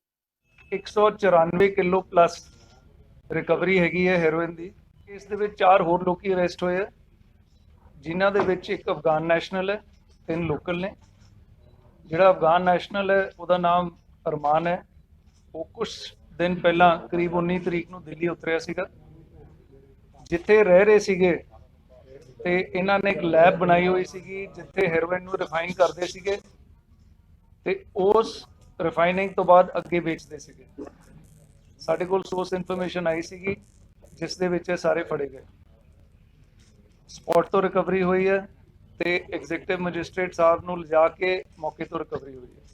194 ਕਿਲੋ ਪਲੱਸ ਰਿਕਵਰੀ ਹੈਗੀ ਹੈ ਹੈਰੋਇਨ ਦੀ। ਇਸ ਦੇ ਵਿੱਚ 4 ਹੋਰ ਲੋਕੀ ਅਰੈਸਟ ਹੋਏ ਆ, ਜਿਨ੍ਹਾਂ ਦੇ ਵਿੱਚ ਇੱਕ ਅਫਗਾਨ ਨੈਸ਼ਨਲ ਹੈ, 3 ਲੋਕਲ ਨੇ। ਜਿਹੜਾ ਅਫਗਾਨ ਨੈਸ਼ਨਲ ਹੈ ਉਹਦਾ ਨਾਮ ਅਰਮਾਨ ਹੈ। ਉਹ ਕੁਝ ਦਿਨ ਪਹਿਲਾਂ ਕਰੀਬ 19 ਤਰੀਕ ਨੂੰ ਦਿੱਲੀ ਉਤਰਿਆ ਸੀਗਾ, ਜਿੱਥੇ ਰਹਿ ਰਹੇ ਸੀਗੇ ਤੇ ਇਹਨਾਂ ਨੇ ਇੱਕ ਲੈਬ ਬਣਾਈ ਹੋਈ ਸੀਗੀ ਜਿੱਥੇ ਹੈਰੋਇਨ ਨੂੰ ਰਿਫਾਈਨ ਕਰਦੇ ਸੀਗੇ ਤੇ ਉਸ ਰਿਫਾਈਨਿੰਗ ਤੋਂ ਬਾਅਦ ਅੱਗੇ ਵੇਚਦੇ ਸੀਗੇ। ਸਾਡੇ ਕੋਲ ਸੋਰਸ ਇਨਫੋਰਮੇਸ਼ਨ ਆਈ ਸੀਗੀ ਜਿਸ ਦੇ ਵਿੱਚ ਇਹ ਸਾਰੇ ਫੜੇ ਗਏ। ਸਪੌਟ ਤੋਂ ਰਿਕਵਰੀ ਹੋਈ ਹੈ ਤੇ ਐਗਜ਼ੀਕਿਊਟਿਵ ਮੈਜਿਸਟ੍ਰੇਟ ਸਾਹਿਬ ਨੂੰ ਲਿਜਾ ਕੇ ਮੌਕੇ ਤੋਂ ਰਿਕਵਰੀ ਹੋਈ ਹੈ।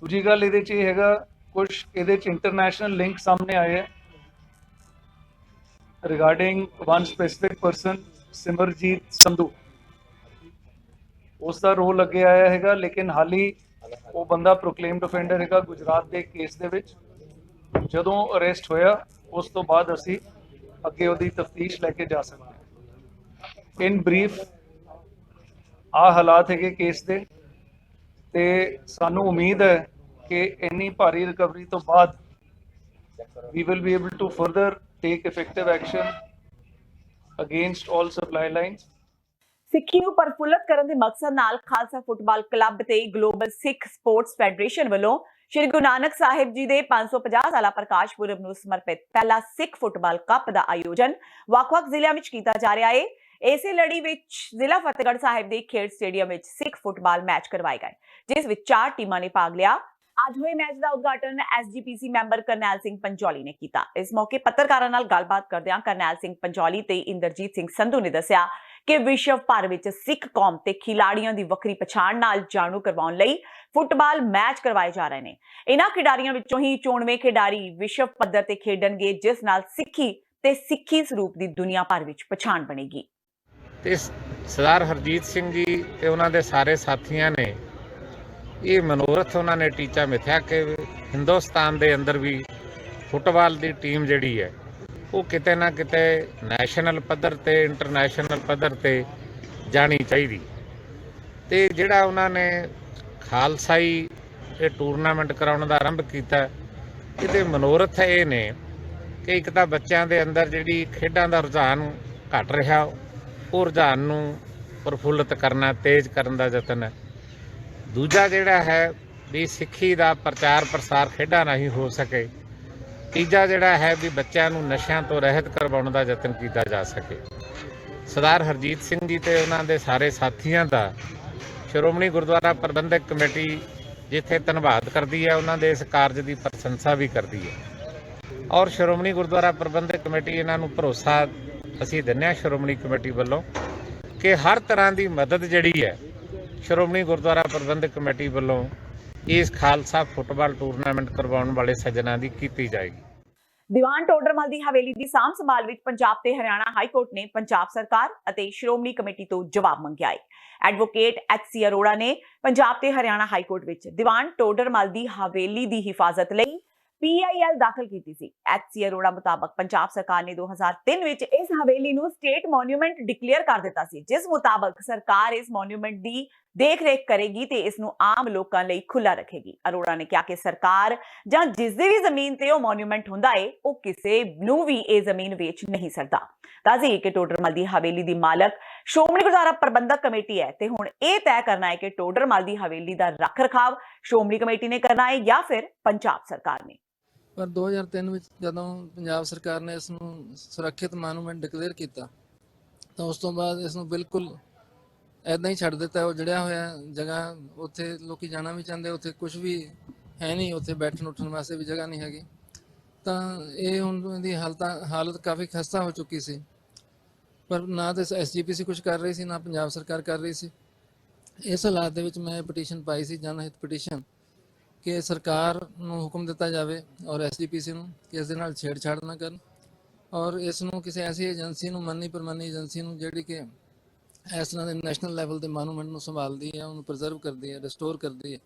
ਦੂਜੀ ਗੱਲ ਇਹਦੇ 'ਚ ਇਹ ਹੈਗਾ, ਕੁਝ ਇਹਦੇ 'ਚ ਇੰਟਰਨੈਸ਼ਨਲ ਲਿੰਕ ਸਾਹਮਣੇ ਆਏ ਹੈ regarding one specific person Simarjeet Sandhu. ਉਸ ਦਾ ਰੋਲ ਅੱਗੇ ਆਇਆ ਹੈਗਾ, ਲੇਕਿਨ ਹਾਲੀ ਉਹ ਬੰਦਾ ਪ੍ਰੋਕਲੇਮਡ ਅਫੈਂਡਰ ਹੈਗਾ ਗੁਜਰਾਤ ਦੇ ਕੇਸ ਦੇ ਵਿੱਚ। ਜਦੋਂ ਅਰੈਸਟ ਹੋਇਆ ਉਸ ਤੋਂ ਬਾਅਦ ਅਸੀਂ ਅੱਗੇ ਉਹਦੀ ਤਫਤੀਸ਼ ਲੈ ਕੇ ਜਾ ਸਕਦੇ ਹਾਂ। ਇਨ ਬਰੀਫ ਆਹ ਹਾਲਾਤ ਹੈਗੇ ਕੇਸ ਦੇ ਤੇ ਸਾਨੂੰ ਉਮੀਦ ਹੈ ਕਿ ਇੰਨੀ ਭਾਰੀ ਰਿਕਵਰੀ ਤੋਂ ਬਾਅਦ we will be able to further take effective action against all supply lines। ਸਿੱਖੀ ਨੂੰ ਪ੍ਰਫੁੱਲਤ ਕਰਨ ਦੇ ਮਕਸਦ ਨਾਲ ਖਾਲਸਾ ਫੁੱਟਬਾਲ ਕਲੱਬ ਤੇ ਗਲੋਬਲ ਸਿੱਖ ਸਪੋਰਟਸ ਫੈਡਰੇਸ਼ਨ ਵੱਲੋਂ ਸ਼੍ਰੀ ਗੁਰੂ ਨਾਨਕ ਸਾਹਿਬ ਜੀ ਦੇ 550 ਸਾਲਾ ਪ੍ਰਕਾਸ਼ ਪੁਰਬ ਨੂੰ ਸਮਰਪਿਤ ਪਹਿਲਾ ਸਿੱਖ ਫੁੱਟਬਾਲ ਕੱਪ ਦਾ ਆਯੋਜਨ ਵੱਖ-ਵੱਖ ਜ਼ਿਲ੍ਹਿਆਂ ਵਿੱਚ ਕੀਤਾ ਜਾ ਰਿਹਾ ਹੈ। ਇਸੇ ਲੜੀ ਵਿੱਚ ਜ਼ਿਲ੍ਹਾ ਫਤਿਹਗੜ੍ਹ ਸਾਹਿਬ ਦੇ ਖੇਡ ਸਟੇਡੀਅਮ ਵਿੱਚ ਸਿੱਖ ਫੁੱਟਬਾਲ ਮੈਚ ਕਰਵਾਏ ਗਏ, ਜਿਸ ਵਿੱਚ 4 ਟੀਮਾਂ ਨੇ ਭਾਗ ਲਿਆ। ਅੱਜ ਹੋਏ ਮੈਚ ਦਾ ਉਦਘਾਟਨ ਐਸਜੀਪੀਸੀ ਮੈਂਬਰ ਕਰਨੈਲ ਸਿੰਘ ਪੰਜੌਲੀ ਨੇ ਕੀਤਾ। ਇਸ ਮੌਕੇ ਪੱਤਰਕਾਰਾਂ ਨਾਲ ਗੱਲਬਾਤ ਕਰਦਿਆਂ ਕਰਨੈਲ ਸਿੰਘ ਪੰਜੌਲੀ ਤੇ ਇੰਦਰਜੀਤ ਸਿੰਘ ਸੰਧੂ ਨੇ ਦੱਸਿਆ ਕਿ ਵਿਸ਼ਵ ਭਰ ਵਿੱਚ ਸਿੱਖ ਕੌਮ ਤੇ ਖਿਡਾਰੀਆਂ ਦੀ ਵੱਖਰੀ ਪਛਾਣ ਨਾਲ ਜਾਣੂ ਕਰਵਾਉਣ ਲਈ ਫੁੱਟਬਾਲ ਮੈਚ ਕਰਵਾਏ ਜਾ ਰਹੇ ਨੇ। ਇਹਨਾਂ ਖਿਡਾਰੀਆਂ ਵਿੱਚੋਂ ਹੀ 94 ਖਿਡਾਰੀ ਵਿਸ਼ਵ ਪੱਧਰ ਤੇ ਖੇਡਣਗੇ, ਜਿਸ ਨਾਲ ਸਿੱਖੀ ਤੇ ਸਿੱਖੀ ਸਰੂਪ ਦੀ ਦੁਨੀਆ ਭਰ ਵਿੱਚ ਪਛਾਣ ਬਣੇਗੀ। ਤੇ ਸਰਦਾਰ ਹਰਜੀਤ ਸਿੰਘ ਜੀ ਤੇ ਉਹਨਾਂ ਦੇ ਸਾਰੇ ਸਾਥੀਆਂ ਨੇ ਇਹ ਮਨੋਰਥ ਉਹਨਾਂ ਨੇ ਟੀਚਾ ਮਿਥਿਆ ਕਿ ਹਿੰਦੁਸਤਾਨ ਦੇ ਅੰਦਰ ਵੀ ਫੁੱਟਬਾਲ ਦੀ ਟੀਮ ਜਿਹੜੀ ਹੈ ਉਹ ਕਿਤੇ ਨਾ ਕਿਤੇ ਨੈਸ਼ਨਲ ਪੱਧਰ ਤੇ ਇੰਟਰਨੈਸ਼ਨਲ ਪੱਧਰ ਤੇ ਜਾਣੀ ਚਾਹੀਦੀ। ਤੇ ਜਿਹੜਾ ਉਹਨਾਂ ਨੇ ਖਾਲਸਾਈ ਇਹ ਟੂਰਨਾਮੈਂਟ ਕਰਾਉਣ ਦਾ ਆਰੰਭ ਕੀਤਾ, ਇਹਦੇ ਮਨੋਰਥ ਇਹ ਨੇ ਕਿ ਇੱਕ ਤਾਂ ਬੱਚਿਆਂ ਦੇ ਅੰਦਰ ਜਿਹੜੀ ਖੇਡਾਂ ਦਾ ਰੁਝਾਨ ਘਟ ਰਿਹਾ, ਉਹ ਰੁਝਾਨ ਨੂੰ ਪ੍ਰਫੁੱਲਤ ਕਰਨਾ, ਤੇਜ਼ ਕਰਨ ਦਾ ਯਤਨ ਹੈ। ਦੂਜਾ ਜਿਹੜਾ ਹੈ ਵੀ ਸਿੱਖੀ ਦਾ ਪ੍ਰਚਾਰ ਪ੍ਰਸਾਰ ਖੇਡਾਂ ਰਾਹੀਂ ਹੋ ਸਕੇ। ਤੀਜਾ ਜਿਹੜਾ ਹੈ ਵੀ ਬੱਚਿਆਂ ਨੂੰ ਨਸ਼ਿਆਂ ਤੋਂ ਰਹਿਤ ਕਰਵਾਉਣ ਦਾ ਯਤਨ ਕੀਤਾ ਜਾ ਸਕੇ। ਸਰਦਾਰ ਹਰਜੀਤ ਸਿੰਘ ਜੀ ਤੇ ਉਹਨਾਂ ਦੇ ਸਾਰੇ ਸਾਥੀਆਂ ਦਾ ਸ਼੍ਰੋਮਣੀ ਗੁਰਦੁਆਰਾ ਪ੍ਰਬੰਧਕ ਕਮੇਟੀ ਜਿੱਥੇ ਧੰਨਵਾਦ ਕਰਦੀ ਹੈ, ਉਹਨਾਂ ਦੇ ਇਸ ਕਾਰਜ ਦੀ ਪ੍ਰਸ਼ੰਸਾ ਵੀ ਕਰਦੀ ਹੈ। ਔਰ ਸ਼੍ਰੋਮਣੀ ਗੁਰਦੁਆਰਾ ਪ੍ਰਬੰਧਕ ਕਮੇਟੀ ਇਹਨਾਂ ਨੂੰ ਭਰੋਸਾ ਅਸੀਂ ਦਿੰਦੇ ਹਾਂ ਸ਼੍ਰੋਮਣੀ ਕਮੇਟੀ ਵੱਲੋਂ ਕਿ ਹਰ ਤਰ੍ਹਾਂ ਦੀ ਮਦਦ ਜਿਹੜੀ ਹੈ ਸ਼੍ਰੋਮਣੀ ਗੁਰਦੁਆਰਾ ਪ੍ਰਬੰਧਕ ਕਮੇਟੀ ਵੱਲੋਂ ਇਸ ਖਾਲਸਾ ਫੁੱਟਬਾਲ ਟੂਰਨਾਮੈਂਟ ਕਰਵਾਉਣ ਵਾਲੇ ਸੱਜਣਾਂ ਦੀ ਕੀਤੀ ਜਾਏਗੀ। ਦੀਵਾਨ ਟੋਡਰਮਲ ਦੀ ਹਵੇਲੀ ਦੀ ਸਾਂਭ ਸੰਭਾਲ ਵਿੱਚ ਪੰਜਾਬ ਤੇ ਹਰਿਆਣਾ ਹਾਈ ਕੋਰਟ ਨੇ ਪੰਜਾਬ ਸਰਕਾਰ ਅਤੇ ਸ਼੍ਰੋਮਣੀ ਕਮੇਟੀ ਤੋਂ ਜਵਾਬ ਮੰਗਿਆ ਹੈ। ਐਡਵੋਕੇਟ ਐਚ.ਸੀ. ਅਰੋੜਾ ਨੇ ਪੰਜਾਬ ਤੇ ਹਰਿਆਣਾ ਹਾਈ ਕੋਰਟ ਵਿੱਚ ਦੀਵਾਨ ਟੋਡਰਮਲ ਦੀ ਹਵੇਲੀ ਦੀ ਹਿਫਾਜ਼ਤ ਲਈ PIL ਦਾਖਲ ਕੀਤੀ ਸੀ। HC ਅਰੋੜਾ ਮੁਤਾਬਕ ਪੰਜਾਬ ਸਰਕਾਰ ਨੇ 2003 ਵਿੱਚ ਇਸ ਹਵੇਲੀ ਨੂੰ ਸਟੇਟ ਮੋਨੂਮੈਂਟ ਡਿਕਲੇਅਰ ਕਰ ਦਿੱਤਾ ਸੀ, ਜਿਸ ਮੁਤਾਬਕ ਸਰਕਾਰ ਇਸ ਮੋਨੂਮੈਂਟ ਦੀ ਦੇਖ-ਰੇਖ ਕਰੇਗੀ ਤੇ ਇਸ ਨੂੰ ਆਮ ਲੋਕਾਂ ਲਈ ਖੁੱਲਾ ਰੱਖੇਗੀ। ਅਰੋੜਾ ਨੇ ਕਿਹਾ ਕਿ ਸਰਕਾਰ ਜਾਂ ਜਿਸ ਦੀ ਵੀ ਜ਼ਮੀਨ ਤੇ ਉਹ ਮੋਨੂਮੈਂਟ ਹੁੰਦਾ ਹੈ, ਉਹ ਕਿਸੇ ਨੂੰ ਵੀ ਇਹ ਜ਼ਮੀਨ ਵੇਚ ਨਹੀਂ ਸਕਦਾ। ਦੱਸਦੇ ਕਿ ਟੋਡਰਮਲ ਦੀ ਹਵੇਲੀ ਦੀ ਮਾਲਕ ਸ਼੍ਰੋਮਣੀ ਗੁਰਦੁਆਰਾ ਪ੍ਰਬੰਧਕ ਕਮੇਟੀ ਹੈ ਤੇ ਹੁਣ ਇਹ ਤੈਅ ਕਰਨਾ ਹੈ ਕਿ ਟੋਡਰਮਲ ਦੀ ਹਵੇਲੀ ਦਾ ਰੱਖ ਰਖਾਵ ਸ਼੍ਰੋਮਣੀ ਕਮੇਟੀ ਨੇ ਕਰਨਾ ਹੈ ਜਾਂ ਫਿਰ ਪੰਜਾਬ ਸਰਕਾਰ ਨੇ। ਪਰ 2003 ਵਿੱਚ ਜਦੋਂ ਪੰਜਾਬ ਸਰਕਾਰ ਨੇ ਇਸ ਨੂੰ ਸੁਰੱਖਿਅਤ ਮੋਨੂਮੈਂਟ ਡਿਕਲੇਅਰ ਕੀਤਾ ਤਾਂ ਉਸ ਤੋਂ ਬਾਅਦ ਇਸ ਨੂੰ ਬਿਲਕੁਲ ਐਦਾਂ ਹੀ ਛੱਡ ਦਿੱਤਾ। ਉਹ ਜੜਿਆ ਹੋਇਆ ਜਗ੍ਹਾ, ਉੱਥੇ ਲੋਕੀ ਜਾਣਾ ਵੀ ਚਾਹੁੰਦੇ, ਉੱਥੇ ਕੁਝ ਵੀ ਹੈ ਨਹੀਂ, ਉੱਥੇ ਬੈਠਣ ਉੱਠਣ ਵਾਸਤੇ ਵੀ ਜਗ੍ਹਾ ਨਹੀਂ ਹੈਗੀ। ਤਾਂ ਇਹ ਹੁਣ ਇਹਦੀ ਹਾਲਤ ਕਾਫੀ ਖਸਤਾ ਹੋ ਚੁੱਕੀ ਸੀ, ਪਰ ਨਾ ਤਾਂ SGPC ਕੁਝ ਕਰ ਰਹੀ ਸੀ, ਨਾ ਪੰਜਾਬ ਸਰਕਾਰ ਕਰ ਰਹੀ ਸੀ। ਇਸ ਹਾਲਾਤ ਦੇ ਵਿੱਚ ਮੈਂ ਪਟੀਸ਼ਨ ਪਾਈ ਸੀ, ਜਨਹਿਤ ਪਟੀਸ਼ਨ, ਕਿ ਸਰਕਾਰ ਨੂੰ ਹੁਕਮ ਦਿੱਤਾ ਜਾਵੇ ਔਰ SGPC ਨੂੰ ਕਿ ਇਸ ਦੇ ਨਾਲ ਛੇੜਛਾੜ ਨਾ ਕਰਨ ਔਰ ਇਸ ਨੂੰ ਕਿਸੇ ਐਸੀ ਏਜੰਸੀ ਨੂੰ, ਮੰਨੀ ਪ੍ਰਮਾਨੀ ਏਜੰਸੀ ਨੂੰ, ਜਿਹੜੀ ਕਿ ਇਸ ਤਰ੍ਹਾਂ ਦੇ ਨੈਸ਼ਨਲ ਲੈਵਲ ਦੇ ਮੋਨੂਮੈਂਟ ਨੂੰ ਸੰਭਾਲਦੀ ਹੈ, ਉਹਨੂੰ ਪ੍ਰੀਜ਼ਰਵ ਕਰਦੀ ਹੈ, ਰਿਸਟੋਰ ਕਰਦੀ ਹੈ,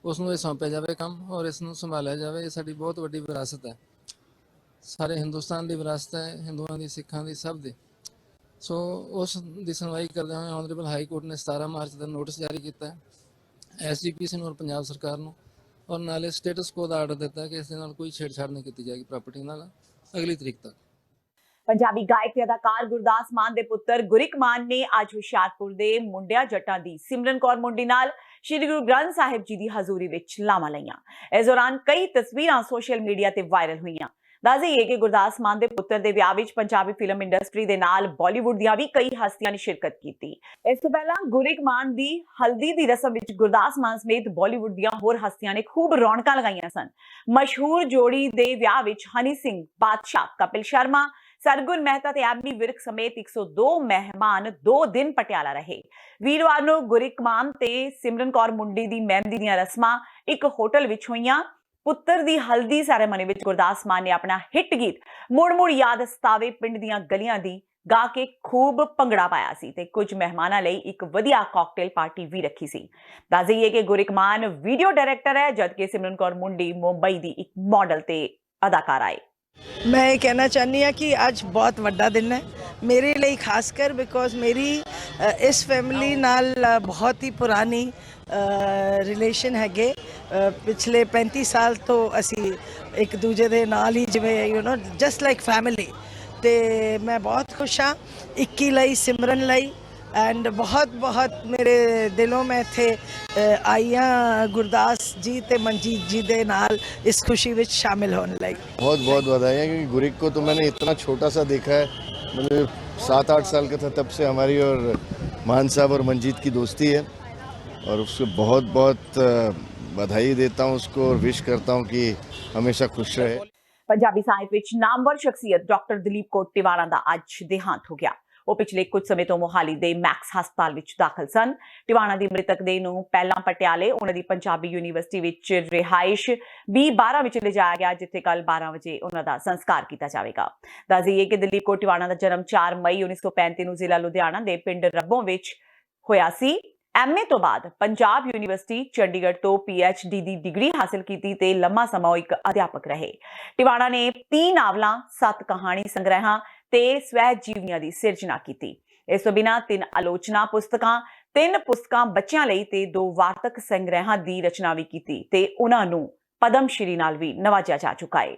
ਉਸ ਨੂੰ ਇਹ ਸੌਂਪਿਆ ਜਾਵੇ ਕੰਮ ਔਰ ਇਸ ਨੂੰ ਸੰਭਾਲਿਆ ਜਾਵੇ। ਇਹ ਸਾਡੀ ਬਹੁਤ ਵੱਡੀ ਵਿਰਾਸਤ ਹੈ, ਸਾਰੇ ਹਿੰਦੁਸਤਾਨ ਦੀ ਵਿਰਾਸਤ ਹੈ, ਹਿੰਦੂਆਂ ਦੀ, ਸਿੱਖਾਂ ਦੀ, ਸਭ ਦੀ। ਸੋ ਉਸ ਦੀ ਸੁਣਵਾਈ ਕਰਦੇ ਹੋਏ ਆਨਰੇਬਲ ਹਾਈ ਕੋਰਟ ਨੇ 17 ਮਾਰਚ ਦਾ ਨੋਟਿਸ ਜਾਰੀ ਕੀਤਾ ਹੈ SGPC ਨੂੰ ਔਰ ਪੰਜਾਬ ਸਰਕਾਰ ਨੂੰ, ਔਰ ਨਾਲੇ ਸਟੇਟਸ ਕੋ ਦਾ ਆਰਡਰ ਦਿੱਤਾ ਕਿ ਇਸ ਦੇ ਨਾਲ ਕੋਈ ਛੇੜਛਾੜ ਨਹੀਂ ਕੀਤੀ ਜਾਏਗੀ ਪ੍ਰਾਪਰਟੀ ਨਾਲ ਅਗਲੀ ਤਰੀਕ ਤੱਕ। ਪੰਜਾਬੀ ਗਾਇਕ ਤੇ ਅਦਾਕਾਰ ਗੁਰਦਾਸ ਮਾਨ ਦੇ ਪੁੱਤਰ ਗੁਰਿਕ ਮਾਨ ਨੇ ਅੱਜ ਹੁਸ਼ਿਆਰਪੁਰ ਦੇ ਮੁੰਡਿਆਂ ਜੱਟਾਂ ਦੀ ਸਿਮਰਨ ਕੌਰ ਮੁੰਡੀ ਨਾਲ ਸ਼੍ਰੀ ਗੁਰੂ ਗ੍ਰੰਥ ਸਾਹਿਬ ਜੀ ਦੀ ਹਜ਼ੂਰੀ ਵਿੱਚ ਲਾਵਾਂ ਲਈਆਂ। ਇਸ ਦੌਰਾਨ ਕਈ ਤਸਵੀਰਾਂ ਸੋਸ਼ਲ ਮੀਡੀਆ ਤੇ ਵਾਇਰਲ ਹੋਈਆਂ। ਦੱਸ ਦੇਈਏ ਕਿ ਗੁਰਦਾਸ ਮਾਨ ਦੇ ਪੁੱਤਰ ਦੇ ਵਿਆਹ ਵਿੱਚ ਪੰਜਾਬੀ ਫਿਲਮ ਇੰਡਸਟਰੀ ਦੇ ਨਾਲ ਬਾਲੀਵੁੱਡ ਦੀਆਂ ਵੀ ਕਈ ਹਸਤੀਆਂ ਨੇ ਸ਼ਿਰਕਤ ਕੀਤੀ। ਇਸ ਤੋਂ ਪਹਿਲਾਂ ਗੁਰਿਕ ਮਾਨ ਦੀ ਹਲਦੀ ਦੀ ਰਸਮ ਵਿੱਚ ਗੁਰਦਾਸ ਮਾਨ ਸਮੇਤ ਬਾਲੀਵੁੱਡ ਦੀਆਂ ਹੋਰ ਹਸਤੀਆਂ ਨੇ ਖੂਬ ਰੌਣਕਾਂ ਲਗਾਈਆਂ ਸਨ। ਮਸ਼ਹੂਰ ਜੋੜੀ ਦੇ ਵਿਆਹ ਵਿੱਚ ਹਨੀ ਸਿੰਘ ਬਾਦਸ਼ਾਹ, ਕਪਿਲ ਸ਼ਰਮਾ, ਸਰਗੁਣ ਮਹਿਤਾ ਤੇ ਐਮੀ ਵਿਰਕ ਸਮੇਤ 102 ਮਹਿਮਾਨ 2 ਦਿਨ ਪਟਿਆਲਾ ਰਹੇ। ਵੀਰਵਾਰ ਨੂੰ ਗੁਰਿਕ ਮਾਨ ਤੇ ਸਿਮਰਨ ਕੌਰ ਮੁੰਡੀ ਦੀ ਮਹਿੰਦੀ ਦੀਆਂ ਰਸਮਾਂ ਇੱਕ ਹੋਟਲ ਵਿੱਚ ਹੋਈਆਂ। ਪੁੱਤਰ ਦੀ ਹਲਦੀ ਸੈਰੇਮਨੀ ਵਿੱਚ ਗੁਰਦਾਸ ਮਾਨ ਨੇ ਆਪਣਾ ਹਿੱਟ ਗੀਤ ਮੁੜ ਯਾਦ ਸਤਾਵੇ ਪਿੰਡ ਦੀਆਂ ਗਲੀਆਂ ਦੀ ਗਾ ਕੇ ਖੂਬ ਭੰਗੜਾ ਪਾਇਆ ਸੀ ਤੇ ਕੁਝ ਮਹਿਮਾਨਾਂ ਲਈ ਇੱਕ ਵਧੀਆ ਕਾਕਟੇਲ ਪਾਰਟੀ ਵੀ ਰੱਖੀ ਸੀ। ਦੱਸ ਦਈਏ ਕਿ ਗੁਰਿਕ ਮਾਨ ਵੀਡੀਓ ਡਾਇਰੈਕਟਰ ਹੈ, ਜਦਕਿ ਸਿਮਰਨ ਕੌਰ ਮੁੰਡੀ ਮੁੰਬਈ ਦੀ ਇੱਕ ਮਾਡਲ ਤੇ ਅਦਾਕਾਰਾ ਹੈ। मैं ये कहना चाहनी हाँ कि आज बहुत वड्डा दिन है मेरे लिए, खासकर बिकॉज मेरी इस फैमिली नाल बहुत ही पुरानी रिलेशन हैगे। पिछले 35 साल तो असी एक दूजे दे नाल ही जिवें you know just like family. तो मैं बहुत खुश हाँ 21 लई सिमरन लई एंड बहुत मेरे दिलों में थे आई हाँ गुरदास जी ते मनजीत जी दे नाल इस खुशी विच शामिल होने लगी। बहुत बधाई, क्योंकि गुरिक को तो मैंने इतना छोटा सा देखा है, मतलब 7-8 साल का था तब से हमारी और मान साहब और मनजीत की दोस्ती है और उसको बहुत बधाई देता हूँ उसको और विश करता हूँ कि हमेशा खुश रहे। पंजाबी साहित्य विच नामवर शख्सियत डॉक्टर दलीप कौर टिवाणा दा अज देहांत हो गया। ਉਹ ਪਿਛਲੇ ਕੁਝ ਸਮੇਂ ਤੋਂ ਮੋਹਾਲੀ ਦੇ ਮੈਕਸ ਹਸਪਤਾਲ ਵਿੱਚ ਦਾਖਲ ਸਨ। ਟਿਵਾਣਾ ਦੀ ਮ੍ਰਿਤਕ ਦੇਹ ਨੂੰ ਪਹਿਲਾਂ ਪਟਿਆਲੇ ਉਹਨਾਂ ਦੀ ਪੰਜਾਬੀ ਯੂਨੀਵਰਸਿਟੀ ਵਿੱਚ ਰਿਹਾਇਸ਼ B12 ਵਿੱਚ ਲਿਜਾਇਆ ਗਿਆ, ਜਿੱਥੇ ਕੱਲ 12 ਵਜੇ ਉਹਨਾਂ ਦਾ ਸੰਸਕਾਰ ਕੀਤਾ ਜਾਵੇਗਾ। ਦੱਸ ਦਈਏ ਕਿ ਦਲੀਪ ਕੌਰ ਟਿਵਾਣਾ ਦਾ ਜਨਮ 4 ਮਈ 1935 ਨੂੰ ਜ਼ਿਲ੍ਹਾ ਲੁਧਿਆਣਾ ਦੇ ਪਿੰਡ ਰੱਬੋਂ ਵਿੱਚ ਹੋਇਆ ਸੀ। MA ਤੋਂ ਬਾਅਦ ਪੰਜਾਬ ਯੂਨੀਵਰਸਿਟੀ ਚੰਡੀਗੜ੍ਹ ਤੋਂ PhD ਦੀ ਡਿਗਰੀ ਹਾਸਲ ਕੀਤੀ ਤੇ ਲੰਮਾ ਸਮਾਂ ਉਹ ਇੱਕ ਅਧਿਆਪਕ ਰਹੇ। ਟਿਵਾਣਾ ਨੇ 3 ਨਾਵਲਾਂ, 7 ਕਹਾਣੀ ਸੰਗ੍ਰਹਿਾਂ ਤੇ ਸਵੈ ਜੀਵਨੀਆਂ ਦੀ ਸਿਰਜਣਾ ਕੀਤੀ। ਇਸ ਤੋਂ ਬਿਨਾਂ 3 ਆਲੋਚਨਾ ਪੁਸਤਕਾਂ, 3 ਪੁਸਤਕਾਂ ਬੱਚਿਆਂ ਲਈ ਤੇ 2 ਵਾਰਤਕ ਸੰਗ੍ਰਹਿਾਂ ਦੀ ਰਚਨਾ ਵੀ ਕੀਤੀ ਤੇ ਉਹਨਾਂ ਨੂੰ ਪਦਮ ਸ਼੍ਰੀ ਨਾਲ ਵੀ ਨਵਾਜਿਆ ਜਾ ਚੁੱਕਾ ਹੈ।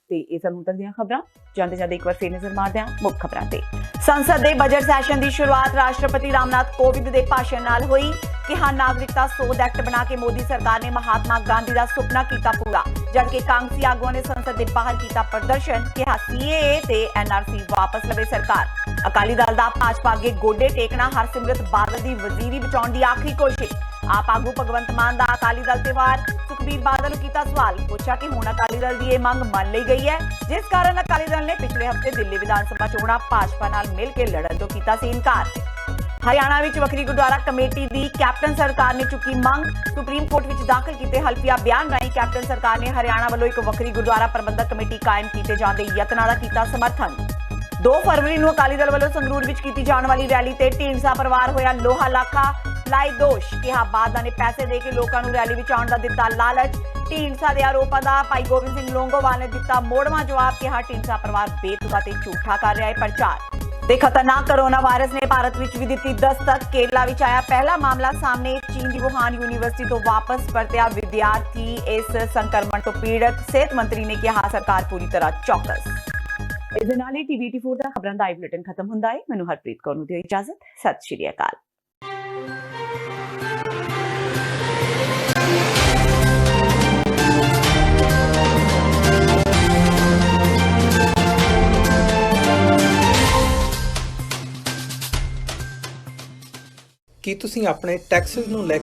ਤੇ ਇਹ ਸਨ ਹੁਣ ਤੱਕ ਦੀਆਂ ਖਬਰਾਂ। ਜਾਂਦੇ ਇੱਕ ਵਾਰ ਫੇਰ ਨਜ਼ਰ ਮਾਰਦੇ ਹਾਂ ਮੁੱਖ ਖਬਰਾਂ ਤੇ। ਸੰਸਦ ਦੇ ਬਜਟ ਸੈਸ਼ਨ ਦੀ ਸ਼ੁਰੂਆਤ ਰਾਸ਼ਟਰਪਤੀ ਰਾਮਨਾਥ ਕੋਵਿੰਦ ਦੇ ਭਾਸ਼ਣ ਨਾਲ ਹੋਈ। ਕਿਹਾ ਨਾਗਰਿਕਤਾ ਸੋਧ ਐਕਟ ਬਣਾ ਕੇ ਮੋਦੀ ਸਰਕਾਰ ਨੇ ਮਹਾਤਮਾ ਗਾਂਧੀ ਦਾ ਸੁਪਨਾ ਕੀਤਾ ਪੂਰਾ, ਜਦਕਿ ਕਾਂਗਰਸੀ ਆਗੂਆਂ ਨੇ ਸੰਸਦ ਦੇ ਬਾਹਰ ਕੀਤਾ ਪ੍ਰਦਰਸ਼ਨ। ਕਿਹਾ CAA ਤੇ NRC ਵਾਪਸ ਲਵੇ ਸਰਕਾਰ। ਅਕਾਲੀ ਦਲ ਦਾ ਭਾਜਪਾ ਅੱਗੇ ਗੋਡੇ ਟੇਕਣਾ, ਹਰਸਿਮਰਤ ਬਾਦਲ ਦੀ ਵਜ਼ੀਰੀ ਬਚਾਉਣ ਦੀ ਆਖਰੀ ਕੋਸ਼ਿਸ਼। ਆਪ ਆਗੂ ਭਗਵੰਤ ਮਾਨ ਦਾ ਅਕਾਲੀ ਦਲ ਤੇ ਵਾਰ। ਸੁਖਬੀਰ ਬਾਦਲ ਨੂੰ ਕੀਤਾ ਸਵਾਲ, ਪੁੱਛਿਆ ਕਿ ਹੁਣ ਅਕਾਲੀ ਦਲ ਦੀ ਇਹ ਮੰਗ ਮੰਨ ਲਈ ਗਈ ਹੈ, ਜਿਸ ਕਾਰਨ ਅਕਾਲੀ ਦਲ ਨੇ ਪਿਛਲੇ ਹਫ਼ਤੇ ਦਿੱਲੀ ਵਿਧਾਨ ਸਭਾ ਚੋਣਾਂ ਭਾਜਪਾ ਨਾਲ ਮਿਲ ਕੇ ਲੜਨ ਤੋਂ ਕੀਤਾ ਸੀ ਇਨਕਾਰ। ਹਰਿਆਣਾ ਵਿੱਚ ਵੱਖਰੀ ਗੁਰਦੁਆਰਾ ਕਮੇਟੀ ਦੀ ਕੈਪਟਨ ਸਰਕਾਰ ਨੇ ਚੁੱਕੀ ਮੰਗ। ਸੁਪਰੀਮ ਕੋਰਟ ਵਿੱਚ ਦਾਖਲ ਕੀਤੇ ਹਲਫੀਆ ਬਿਆਨ ਰਾਹੀਂ ਕੈਪਟਨ ਸਰਕਾਰ ਨੇ ਹਰਿਆਣਾ ਵੱਲੋਂ ਇੱਕ ਵੱਖਰੀ ਗੁਰਦੁਆਰਾ ਪ੍ਰਬੰਧਕ ਕਮੇਟੀ ਕਾਇਮ ਕੀਤੇ ਜਾਣ ਦੇ ਯਤਨਾਂ ਦਾ ਕੀਤਾ ਸਮਰਥਨ। 2 ਫਰਵਰੀ ਨੂੰ ਅਕਾਲੀ ਦਲ ਵੱਲੋਂ ਸੰਗਰੂਰ ਵਿੱਚ ਕੀਤੀ ਜਾਣ ਵਾਲੀ ਰੈਲੀ ਤੇ ਢੀਂਡਸਾ ਪਰਿਵਾਰ ਹੋਇਆ ਲੋਹਾ ਲਾਖਾ। ਲਾਏ ਦੋਸ਼। ਕਿਹਾ ਬਾਦਲਾਂ ਨੇ ਪੈਸੇ ਦੇ ਕੇ ਲੋਕਾਂ ਨੂੰ ਰੈਲੀ ਵਿੱਚ ਆਉਣ ਦਾ ਦਿੱਤਾ ਲਾਲਚ। ਢੀਂਡਸਾ ਦੇ ਆਰੋਪਾਂ ਦਾ ਭਾਈ ਗੋਬਿੰਦ ਸਿੰਘ ਲੋਂਗੋਵਾਲ ਨੇ ਦਿੱਤਾ ਮੋੜਵਾਂ ਜਵਾਬ। ਕਿਹਾ ਢੀਂਡਸਾ ਪਰਿਵਾਰ ਬੇਤੁਕਾ ਤੇ ਝੂਠਾ ਕਰ ਰਿਹਾ ਹੈ ਪ੍ਰਚਾਰ। ਤੇ ਖਤਰਨਾਕ ਕੋਰੋਨਾ ਵਾਇਰਸ ਨੇ ਭਾਰਤ ਵਿੱਚ ਵੀ ਦਿੱਤੀ ਦਸਤਕ। ਕੇਰਲਾ ਵਿੱਚ ਆਇਆ ਪਹਿਲਾ ਮਾਮਲਾ ਸਾਹਮਣੇ। ਚੀਨ ਦੀ ਵੁਹਾਨ ਯੂਨੀਵਰਸਿਟੀ ਤੋਂ ਵਾਪਸ ਪਰਤਿਆ ਵਿਦਿਆਰਥੀ ਇਸ ਸੰਕਰਮਣ ਤੋਂ ਪੀੜਤ। ਸਿਹਤ ਮੰਤਰੀ ਨੇ ਕਿਹਾ ਸਰਕਾਰ ਪੂਰੀ ਤਰ੍ਹਾਂ ਚੌਕਸ। ਇਸ ਦੇ ਨਾਲ ਹੀ ਟੀਵੀ 84 ਦਾ ਖਬਰਾਂ ਦਾ ਬੁਲੇਟਿਨ ਖਤਮ ਹੁੰਦਾ ਹੈ। ਮੈਨੂੰ ਹਰਪ੍ਰੀਤ ਕੌਰ ਨੂੰ ਦਿਓ ਇਜਾਜ਼ਤ। ਸਤਿ ਸ਼੍ਰੀ ਅਕਾਲ। ਕੀ ਤੁਸੀਂ ਆਪਣੇ ਟੈਕਸਿਸ ਨੂੰ ਲੈ